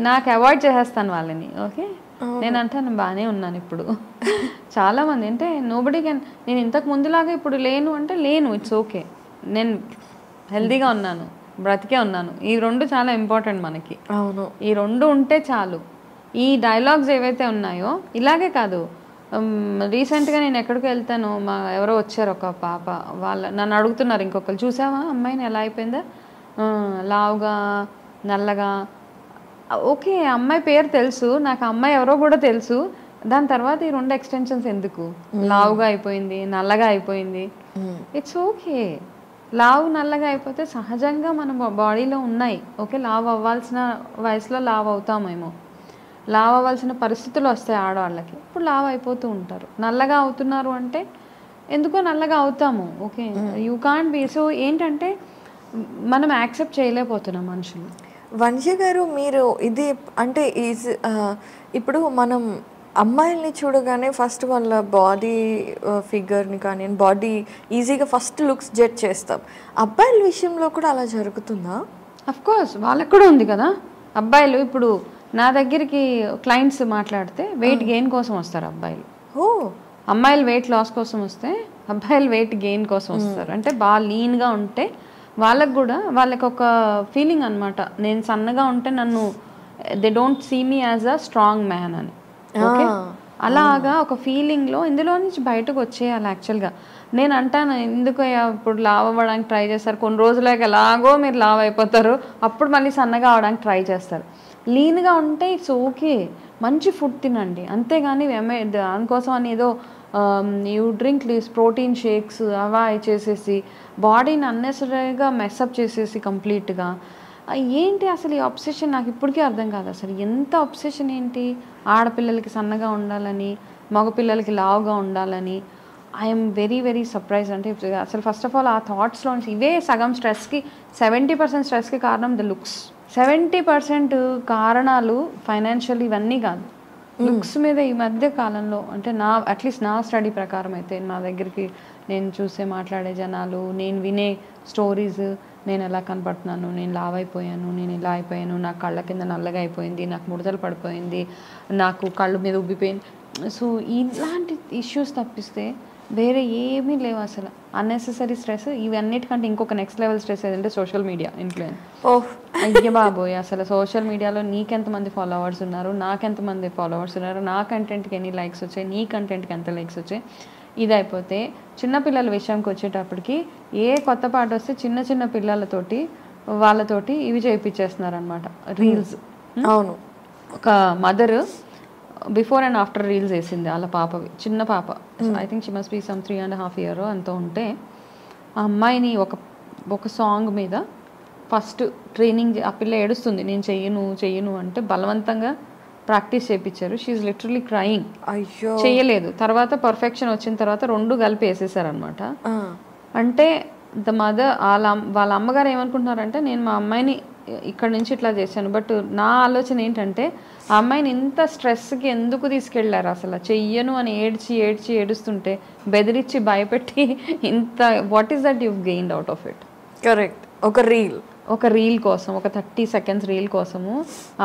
నాకు అవాయిడ్ చేసేస్తాను వాళ్ళని. ఓకే, నేను అంటాను బాగానే ఉన్నాను ఇప్పుడు. చాలామంది అంటే నోబడీ కెన్, నేను ఇంతకు ముందులాగా ఇప్పుడు లేను అంటే లేను, ఇట్స్ ఓకే, నేను హెల్దీగా ఉన్నాను, బ్రతికే ఉన్నాను. ఈ 2 చాలా ఇంపార్టెంట్ మనకి. అవును, ఈ 2 ఉంటే చాలు. ఈ డైలాగ్స్ ఏవైతే ఉన్నాయో ఇలాగే కాదు. రీసెంట్గా నేను ఎక్కడికి వెళ్తాను, ఎవరో వచ్చారు ఒక పాప, నన్ను అడుగుతున్నారు ఇంకొకరు, చూసావా అమ్మాయిని ఎలా అయిపోయిందా, లావుగా నల్లగా. ఓకే, అమ్మాయి పేరు తెలుసు నాకు, అమ్మాయి ఎవరో కూడా తెలుసు. దాని తర్వాత ఈ 2 ఎక్స్టెన్షన్స్ ఎందుకు? లావుగా అయిపోయింది, నల్లగా అయిపోయింది, ఇట్స్ ఓకే. లావు నల్లగా అయిపోతే సహజంగా మన బాడీలో ఉన్నాయి. ఓకే, లావు అవ్వాల్సిన వయసులో లావు అవుతామేమో, లావు అవ్వాల్సిన పరిస్థితులు వస్తాయి ఆడవాళ్ళకి, ఇప్పుడు లావు అయిపోతూ ఉంటారు. నల్లగా అవుతున్నారు అంటే ఎందుకో నల్లగా అవుతాము. Okay, you can't be. So ఏంటంటే మనం యాక్సెప్ట్ చేయలేకపోతున్నాం మనుషులు. వంశ గారు, మీరు ఇది అంటే ఇప్పుడు మనం అమ్మాయిల్ని చూడగానే ఫస్ట్ వాళ్ళ బాడీ ఫిగర్ని కానీ బాడీ ఈజీగా ఫస్ట్ లుక్స్ జడ్జ్ చేస్తాం. అబ్బాయిల విషయంలో కూడా అలా జరుగుతుందా? అఫ్ కోర్స్, వాళ్ళకి కూడా ఉంది కదా. అబ్బాయిలు ఇప్పుడు నా దగ్గరికి క్లయింట్స్ మాట్లాడితే వెయిట్ గెయిన్ కోసం వస్తారు అబ్బాయిలు. అమ్మాయిలు వెయిట్ లాస్ కోసం వస్తే అబ్బాయిలు వెయిట్ గెయిన్ కోసం వస్తారు. అంటే బాగా లీన్గా ఉంటే వాళ్ళకు కూడా వాళ్ళకి ఒక ఫీలింగ్ అనమాట, నేను సన్నగా ఉంటే నన్ను they don't see me as a strong man అని. ఓకే, అలాగా ఒక ఫీలింగ్లో ఇందులో నుంచి బయటకు వచ్చేయాలి. యాక్చువల్గా నేను అంటాను, ఎందుకు ఇప్పుడు లావ్ అవ్వడానికి ట్రై చేస్తారు, కొన్ని రోజులకి ఎలాగో మీరు లావ్ అయిపోతారు, అప్పుడు మళ్ళీ సన్నగా అవడానికి ట్రై చేస్తారు. లీన్గా ఉంటే ఇట్స్ ఓకే, మంచి ఫుడ్ తినండి, అంతేగాని దానికోసం అని ఏదో you drink less protein shakes అవా చేసేసి బాడీని అన్నెసరీగా మెస్అప్ చేసేసి కంప్లీట్గా. ఏంటి అసలు ఈ అబ్సెషన్ నాకు ఇప్పటికీ అర్థం కాదు. అసలు ఎంత అబ్సెషన్ ఏంటి? ఆడపిల్లలకి సన్నగా ఉండాలని, మగపిల్లలకి లావుగా ఉండాలని. I'm very very surprise. అంటే అసలు ఫస్ట్ ఆఫ్ ఆల్ ఆ థాట్స్లోంచి ఇవే సగం స్ట్రెస్కి 70% స్ట్రెస్కి కారణం ద లుక్స్. 70% కారణాలు ఫైనాన్షియల్ ఇవన్నీ కాదు, లుక్స్ మీద ఈ మధ్య కాలంలో. అంటే అట్లీస్ట్ నా స్టడీ ప్రకారం అయితే నా దగ్గరికి నేను చూసే మాట్లాడే జనాలు, నేను వినే స్టోరీస్, నేను ఎలా కనపడుతున్నాను, నేను లావ్ అయిపోయాను, నేను ఇలా అయిపోయాను, నాకు కళ్ళ కింద నల్లగా అయిపోయింది, నాకు ముడతలు పడిపోయింది, నాకు కళ్ళు మీద ఉబ్బిపోయింది. సో ఇలాంటి ఇష్యూస్ తప్పిస్తే వేరే ఏమీ లేవు అసలు. Unnecessary stress. ఇవన్నిటికంటే ఇంకొక నెక్స్ట్ లెవెల్ స్ట్రెస్ ఏదంటే సోషల్ మీడియా ఇన్ఫ్లుయెన్స్. అయ్య బాబోయ్, అసలు సోషల్ మీడియాలో నీకెంతమంది ఫాలోవర్స్ ఉన్నారు, నాకెంతమంది ఫాలోవర్స్ ఉన్నారు, నా కంటెంట్కి ఎన్ని లైక్స్ వచ్చాయి, నీ కంటెంట్కి ఎంత లైక్స్ వచ్చాయి. ఇది అయిపోతే చిన్నపిల్లల విషయంకి వచ్చేటప్పటికి ఏ కొత్త పాట వస్తే చిన్న చిన్న పిల్లలతోటి వాళ్ళతోటి ఇవి చేయించేస్తున్నారు అనమాట, రీల్స్. అవును. ఒక mother before and after reels వేసింది వాళ్ళ పాపవి, చిన్న పాప. I think she must be some 3.5 years అంత ఉంటే ఆ అమ్మాయిని ఒక సాంగ్ మీద ఫస్ట్ ట్రైనింగ్, ఆ పిల్ల ఏడుస్తుంది నేను చెయ్యను అంటే బలవంతంగా ప్రాక్టీస్ చేయించారు. She literally crying. అయ్యో, చేయలేదు. తర్వాత పర్ఫెక్షన్ వచ్చిన తర్వాత 2 కలిపి వేసేసారనమాట. అంటే ద మదర్ వాళ్ళ అమ్మగారు ఏమనుకుంటున్నారంటే నేను మా అమ్మాయిని ఇక్కడ నుంచి ఇట్లా చేశాను. బట్ నా ఆలోచన ఏంటంటే ఆ అమ్మాయిని ఇంత స్ట్రెస్కి ఎందుకు తీసుకెళ్లారు అసలు? చెయ్యను అని ఏడుస్తుంటే బెదిరించి భయపెట్టి ఇంత what is that you gained out of it? Correct. ఒక రీల్ కోసం, ఒక 30 seconds రీల్ కోసము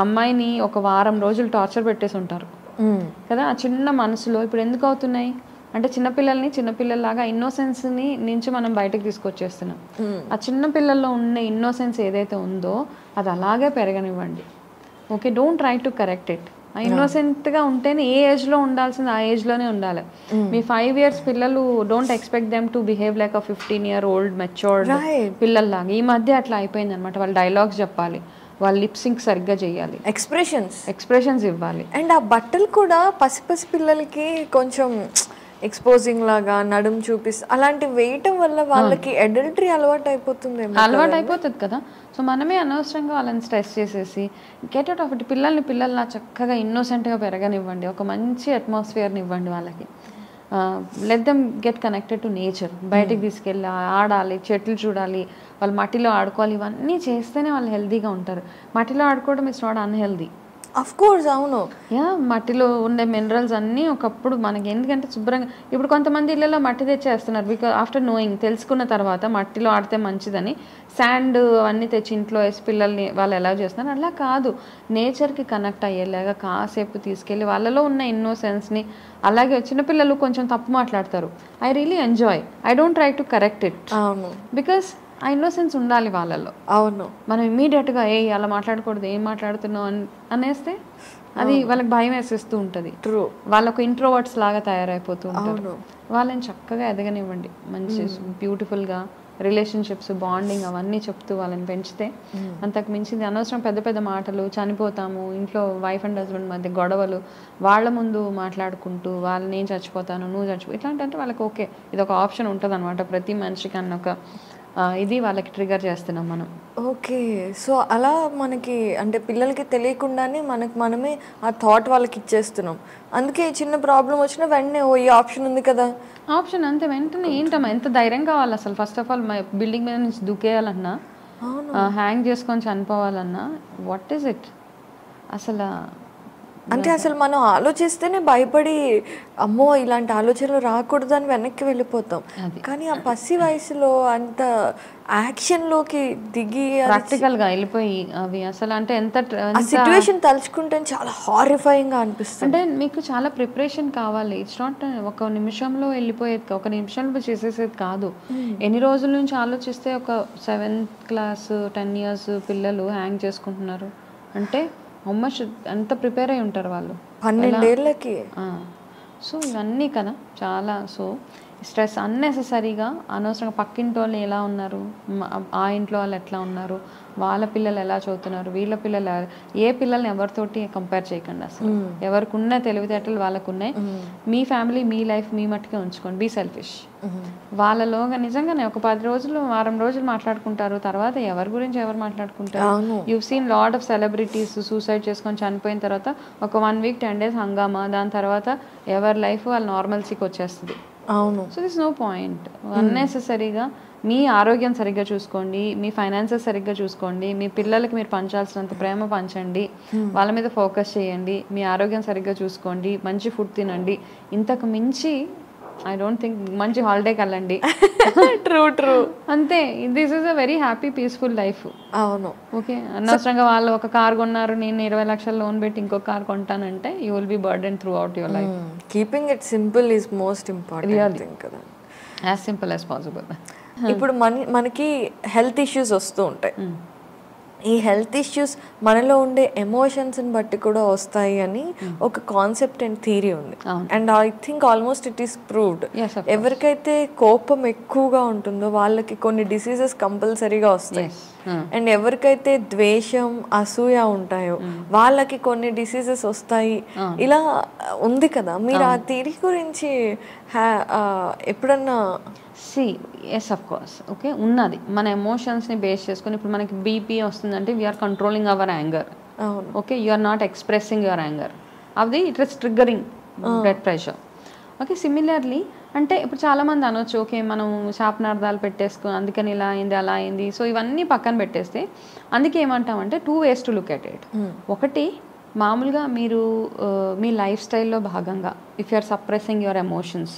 అమ్మాయిని ఒక వారం రోజులు టార్చర్ పెట్టేసి ఉంటారు కదా. ఆ చిన్న మనసులో ఇప్పుడు ఎందుకు అవుతున్నాయి అంటే చిన్నపిల్లల్లాగా ఇన్నోసెన్స్ని నుంచి మనం బయటకు తీసుకొచ్చేస్తున్నాం. ఆ చిన్న పిల్లల్లో ఉన్న ఇన్నోసెన్స్ ఏదైతే ఉందో అది అలాగే పెరగనివ్వండి. Okay, don't try to correct it. ఇన్నోసెంట్గా ఉంటేనే ఏ ఏజ్లో ఉండాల్సింది ఆ ఏజ్లోనే ఉండాలి. మీ 5 years పిల్లలు don't expect them to behave like 15-year-old matured పిల్లల్లాగా. ఈ మధ్య అట్లా అయిపోయింది అనమాట. వాళ్ళు డైలాగ్స్ చెప్పాలి, వాళ్ళు లిప్సింగ్ సరిగ్గా చేయాలి, ఎక్స్ప్రెషన్స్ ఇవ్వాలి. అండ్ ఆ బట్టలు కూడా పసి పిల్లలకి కొంచెం ఎక్స్పోజింగ్ లాగా నడుము చూపిస్తే అలాంటివి వేయటం వల్ల వాళ్ళకి అడల్టరీ అలవాటు అయిపోతుంది కదా. సో మనమే అనవసరంగా వాళ్ళని స్ట్రెస్ చేసేసి గెట్ అవుట్ ఆఫ్ ఇట్. పిల్లల్లా చక్కగా ఇన్నోసెంట్గా పెరగనివ్వండి, ఒక మంచి అట్మాస్ఫియర్ని ఇవ్వండి వాళ్ళకి. Let them get connected to nature. బయటికి తీసుకెళ్ళి ఆడాలి, చెట్లు చూడాలి, వాళ్ళు మట్టిలో ఆడుకోవాలి. ఇవన్నీ చేస్తేనే వాళ్ళు హెల్తీగా ఉంటారు. మట్టిలో ఆడుకోవడం it's not unhealthy. Of course, అవును. మట్టిలో ఉండే మినరల్స్ అన్నీ ఒకప్పుడు మనకి ఎందుకంటే శుభ్రంగా. ఇప్పుడు కొంతమంది ఇళ్ళలో మట్టి తెచ్చేస్తున్నారు బికాజ్ ఆఫ్టర్ నోయింగ్, తెలుసుకున్న తర్వాత మట్టిలో ఆడితే మంచిదని శాండ్ అవన్నీ తెచ్చి ఇంట్లో వేసి పిల్లల్ని వాళ్ళు ఎలా చేస్తున్నారు. అలా కాదు, నేచర్కి కనెక్ట్ అయ్యేలాగా కాసేపు తీసుకెళ్ళి వాళ్ళలో ఉన్న ఇన్నోసెన్స్ని. అలాగే చిన్నపిల్లలు కొంచెం తప్పు మాట్లాడతారు, I really enjoy, I don't try to correct it. అవును, బికాస్ ఆ ఇన్నోసెన్స్ ఉండాలి వాళ్ళలో. అవును. మనం ఇమీడియట్గా అలా మాట్లాడకూడదు, ఏం మాట్లాడుతున్నావు అనేస్తే అది వాళ్ళకి భయం వేసేస్తూ ఉంటుంది. ట్రూ. వాళ్ళకు ఇంట్రోవర్ట్స్ లాగా తయారైపోతూ ఉంటారు. వాళ్ళని చక్కగా ఎదగనివ్వండి, మంచి బ్యూటిఫుల్గా రిలేషన్షిప్స్, బాండింగ్ అవన్నీ చెప్తూ వాళ్ళని పెంచితే అంతకు మించింది అనవసరం పెద్ద పెద్ద మాటలు. చనిపోతాము ఇంట్లో వైఫ్ అండ్ హస్బెండ్ మధ్య గొడవలు, వాళ్ళ ముందు మాట్లాడుకుంటూ వాళ్ళు నేను చచ్చిపోతాను నువ్వు చచ్చిపో ఇట్లాంటి అంటే వాళ్ళకి ఓకే ఇది ఒక ఆప్షన్ ఉంటుంది అనమాట. ప్రతి మనిషికి అన్న ఒక ఇది వాళ్ళకి ట్రిగర్ చేస్తున్నాం మనం. ఓకే, సో అలా మనకి అంటే పిల్లలకి తెలియకుండానే మనమే ఆ థాట్ వాళ్ళకి ఇచ్చేస్తున్నాం. అందుకే చిన్న ప్రాబ్లం వచ్చినా వెంటనే ఈ ఆప్షన్ ఉంది కదా, ఆప్షన్ అంతే. వెంటనే ఏంటమ్మా ఎంత ధైర్యం కావాలి అసలు? ఫస్ట్ ఆఫ్ ఆల్ బిల్డింగ్ మీద నుంచి దూకేయాలన్నా, హ్యాంగ్ చేసుకొని చనిపోవాలన్నా, వాట్ ఈస్ ఇట్ అసలు? అంటే అసలు మనం ఆలోచిస్తేనే భయపడి అమ్మో ఇలాంటి ఆలోచనలు రాకూడదు అని వెనక్కి వెళ్ళిపోతాం. కానీ ఆ పసి వయసులో అంత యాక్షన్లోకి దిగి ప్రాక్టికల్గా వెళ్ళిపోయి అవి అసలు అంటే ఎంత సిచ్యువేషన్ తలుచుకుంటే చాలా హారిఫైయింగ్గా అనిపిస్తుంది. అంటే మీకు చాలా ప్రిపరేషన్ కావాలి. ఇట్స్ నాట్ ఒక నిమిషంలో వెళ్ళిపోయేది, ఒక నిమిషంలో చేసేసేది కాదు. ఎన్ని రోజుల నుంచి ఆలోచిస్తే ఒక 7th class 10 years పిల్లలు హ్యాంగ్ చేసుకుంటున్నారు అంటే మచ్ ఎంత ప్రిపేర్ అయి ఉంటారు వాళ్ళు 12 ఏళ్ళకి. సో ఇవన్నీ కదా చాలా. సో స్ట్రెస్ అన్నెసెసరీగా అనవసరంగా పక్కింటి వాళ్ళు ఎలా ఉన్నారు, ఆ ఇంట్లో వాళ్ళు ఎట్లా ఉన్నారు, వాళ్ళ పిల్లలు ఎలా చదువుతున్నారు, వీళ్ళ పిల్లలు ఏ పిల్లల్ని ఎవరితోటి కంపేర్ చేయకండి. అసలు ఎవరికి ఉన్న తెలివితేటలు వాళ్ళకు ఉన్నాయి. మీ ఫ్యామిలీ మీ లైఫ్ మీ మట్టుకే ఉంచుకోండి. Be selfish. వాళ్ళలోగా నిజంగానే ఒక 10 రోజులు వారం రోజులు మాట్లాడుకుంటారు, తర్వాత ఎవరి గురించి ఎవరు మాట్లాడుకుంటారు. You seen lot of celebrities suicide చేసుకొని చనిపోయిన తర్వాత ఒక 1 వీక్ 10 days హంగామా, దాని తర్వాత ఎవరి లైఫ్ వాళ్ళ నార్మల్సీకి వచ్చేస్తుంది. అవును. So this no point. అన్నెసెసరీగా మీ ఆరోగ్యం సరిగ్గా చూసుకోండి, మీ ఫైనాన్సెస్ సరిగ్గా చూసుకోండి, మీ పిల్లలకి మీరు పంచాల్సినంత ప్రేమ పంచండి, వాళ్ళ మీద ఫోకస్ చేయండి, మీ ఆరోగ్యం సరిగ్గా చూసుకోండి, మంచి ఫుడ్ తినండి. ఇంతకు మించి ఐ డోంట్ థింక్ మంచి హాలిడేకి వెళ్ళండి. ట్రూ అంతే. This is a very happy peaceful life. అవును. ఓకే, అనవసరంగా వాళ్ళు ఒక కార్ కొన్నారు, నేను 20 లక్షలు లోన్ పెట్టి ఇంకో కార్ కొంటానంటే you will be burden throughout your life. Keeping it simple is most important thing కదా. As simple as possible. ఇప్పుడు మనకి హెల్త్ ఇష్యూస్ వస్తూ ఉంటాయి. ఈ హెల్త్ ఇష్యూస్ మనలో ఉండే ఎమోషన్స్ని బట్టి కూడా వస్తాయి అని ఒక కాన్సెప్ట్ అండ్ థియరీ ఉంది. And I think almost it is proved. ఎవరికైతే కోపం ఎక్కువగా ఉంటుందో వాళ్ళకి కొన్ని డిసీజెస్ కంపల్సరీగా వస్తాయి. అండ్ ఎవరికైతే ద్వేషం అసూయ ఉంటాయో వాళ్ళకి కొన్ని డిసీజెస్ వస్తాయి. ఇలా ఉంది కదా. మీరు ఆ థియరీ గురించి ఎప్పుడన్నా ఎస్ అఫ్ కోర్స్. ఓకే, ఉన్నది. మన ఎమోషన్స్ని బేస్ చేసుకుని ఇప్పుడు మనకి బీపీ వస్తుందంటే we are controlling our anger. Okay, you are not expressing your anger. అది it is triggering blood pressure. Okay, similarly అంటే ఇప్పుడు చాలామంది అనొచ్చు, ఓకే మనం శాపనార్థాలు పెట్టేసుకుని అందుకని ఇలా అయింది అలా అయింది. సో ఇవన్నీ పక్కన పెట్టేస్తే అందుకే ఏమంటామంటే 2 ways to look at it. ఒకటి, మామూలుగా మీరు మీ లైఫ్ స్టైల్లో భాగంగా if you are suppressing your emotions,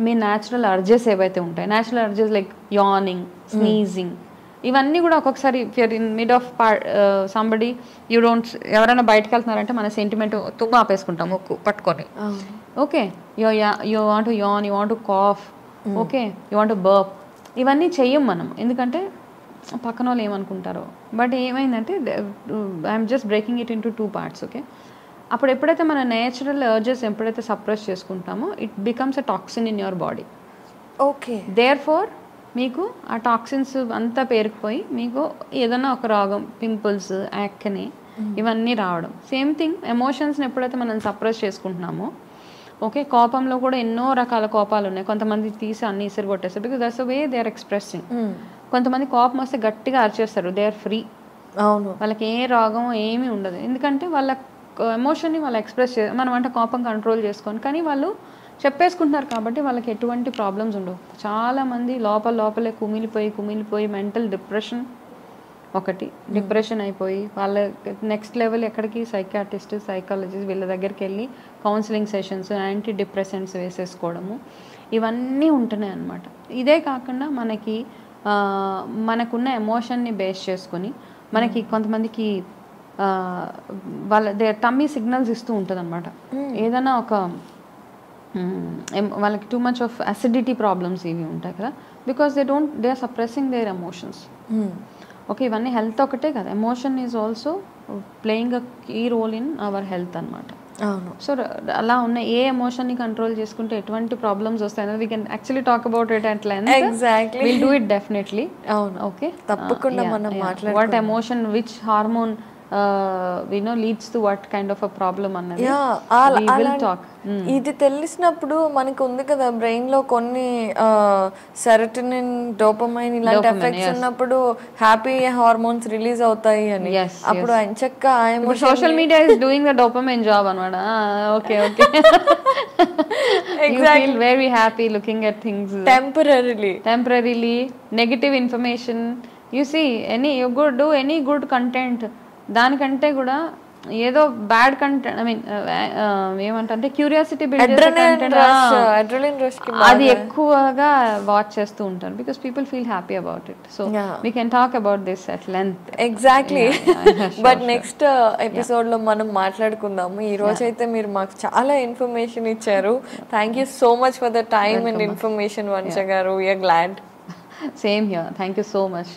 మీ న్యాచురల్ అర్జెస్ ఏవైతే ఉంటాయి, natural urges like yawning, sneezing, ఇవన్నీ కూడా ఒక్కొక్కసారి if you're in mid of somebody you don't, ఎవరైనా బయటకు వెళ్తున్నారంటే మన సెంటిమెంట్ తుమ్మ ఆపేసుకుంటాం ముక్కు పట్టుకొని. Okay, you want to yawn, you want to cough, okay, you want to burp. ఇవన్నీ చెయ్యం మనం, ఎందుకంటే పక్కన వాళ్ళు ఏమనుకుంటారో. బట్ ఏమైందంటే I'm just breaking it into 2 parts. Okay, అప్పుడు ఎప్పుడైతే మన నేచురల్ అర్జెస్ ఎప్పుడైతే సప్రెస్ చేసుకుంటామో it becomes a toxin in your body. Okay, therefore మీకు ఆ టాక్సిన్స్ అంతా పేరుకుపోయి మీకు ఏదైనా ఒక రోగం, పింపుల్స్, యాక్నే, ఇవన్నీ రావడం. సేమ్ థింగ్ ఎమోషన్స్ని ఎప్పుడైతే మనం సప్రెస్ చేసుకుంటున్నామో, ఓకే, కోపంలో కూడా ఎన్నో రకాల కోపాలు ఉన్నాయి. కొంతమంది తీసి అన్ని ఇసిరి కొట్టేస్తారు because that's the way they are expressing. కొంతమంది కోపం వస్తే గట్టిగా అరిచేస్తారు, దే ఆర్ ఫ్రీ. అవును, వాళ్ళకి ఏ రోగం ఏమీ ఉండదు, ఎందుకంటే వాళ్ళ ఎమోషన్ని వాళ్ళు ఎక్స్ప్రెస్ మనం అంటే కోపం కంట్రోల్ చేసుకొని, కానీ వాళ్ళు చెప్పేసుకుంటున్నారు కాబట్టి వాళ్ళకి ఎటువంటి ప్రాబ్లమ్స్ ఉండవు. చాలామంది లోపలే కుమిలిపోయి మెంటల్ డిప్రెషన్, ఒకటి డిప్రెషన్ అయిపోయి వాళ్ళ నెక్స్ట్ లెవెల్ ఎక్కడికి సైకాట్రిస్ట్, సైకాలజిస్ట్ వీళ్ళ దగ్గరికి వెళ్ళి కౌన్సిలింగ్ సెషన్స్, యాంటీ డిప్రెసెంట్స్ వేసేసుకోవడము, ఇవన్నీ ఉంటున్నాయి అన్నమాట. ఇదే కాకుండా మనకున్న ఎమోషన్ని బేస్ చేసుకొని మనకి కొంతమందికి వాళ్ళ టమ్మీ సిగ్నల్స్ ఇస్తూ ఉంటుంది అనమాట. ఏదైనా ఒక వాళ్ళకి too much of acidity problems ఇవి ఉంటాయి కదా, because they are suppressing their emotions. Okay, ఇవన్నీ హెల్త్ ఒకటే కదా, emotion is also playing a key role in our health అనమాట. సో అలా ఉన్న ఏ ఎమోషన్ని కంట్రోల్ చేసుకుంటే ఎటువంటి ప్రాబ్లమ్స్ వస్తాయి, we can actually talk about it at length. Exactly, will do it definitely. Okay, తప్పకుండా మనం మాట్లాడుకుందాం. What emotion, which hormone leads to what kind of a problem అన్నది we will talk. ఇది తెలిసినప్పుడు మనకు ఉంది కదా బ్రెయిన్ లో కొన్ని సెరటోనిన్, డోపమైన్ ఇలాంటి ఎఫెక్ట్స్ ఉన్నప్పుడు హ్యాపీ హార్మోన్స్ రిలీజ్ అవుతాయి అని. అప్పుడు ఎంచక్క social media is doing the dopamine job అన్నమాట. Okay okay, you feel very happy looking at things temporarily. Negative information, you see, you do any good content, దానికంటే కూడా ఏదో బ్యాడ్ కంటెంట్, ఐ మీన్ ఏమంటే curiosity build చేసే content అది ఎక్కువగా watch చేస్తూ ఉంటారు, because people feel happy about it. So we can talk about this at length. Exactly, but next episode లో మనం మాట్లాడుకుందాము. ఈ రోజు అయితే మీరు మాకు చాలా ఇన్ఫర్మేషన్ ఇచ్చారు. Thank you so much for the time and information Vamsha గారు. We're glad. Same here, thank you so much.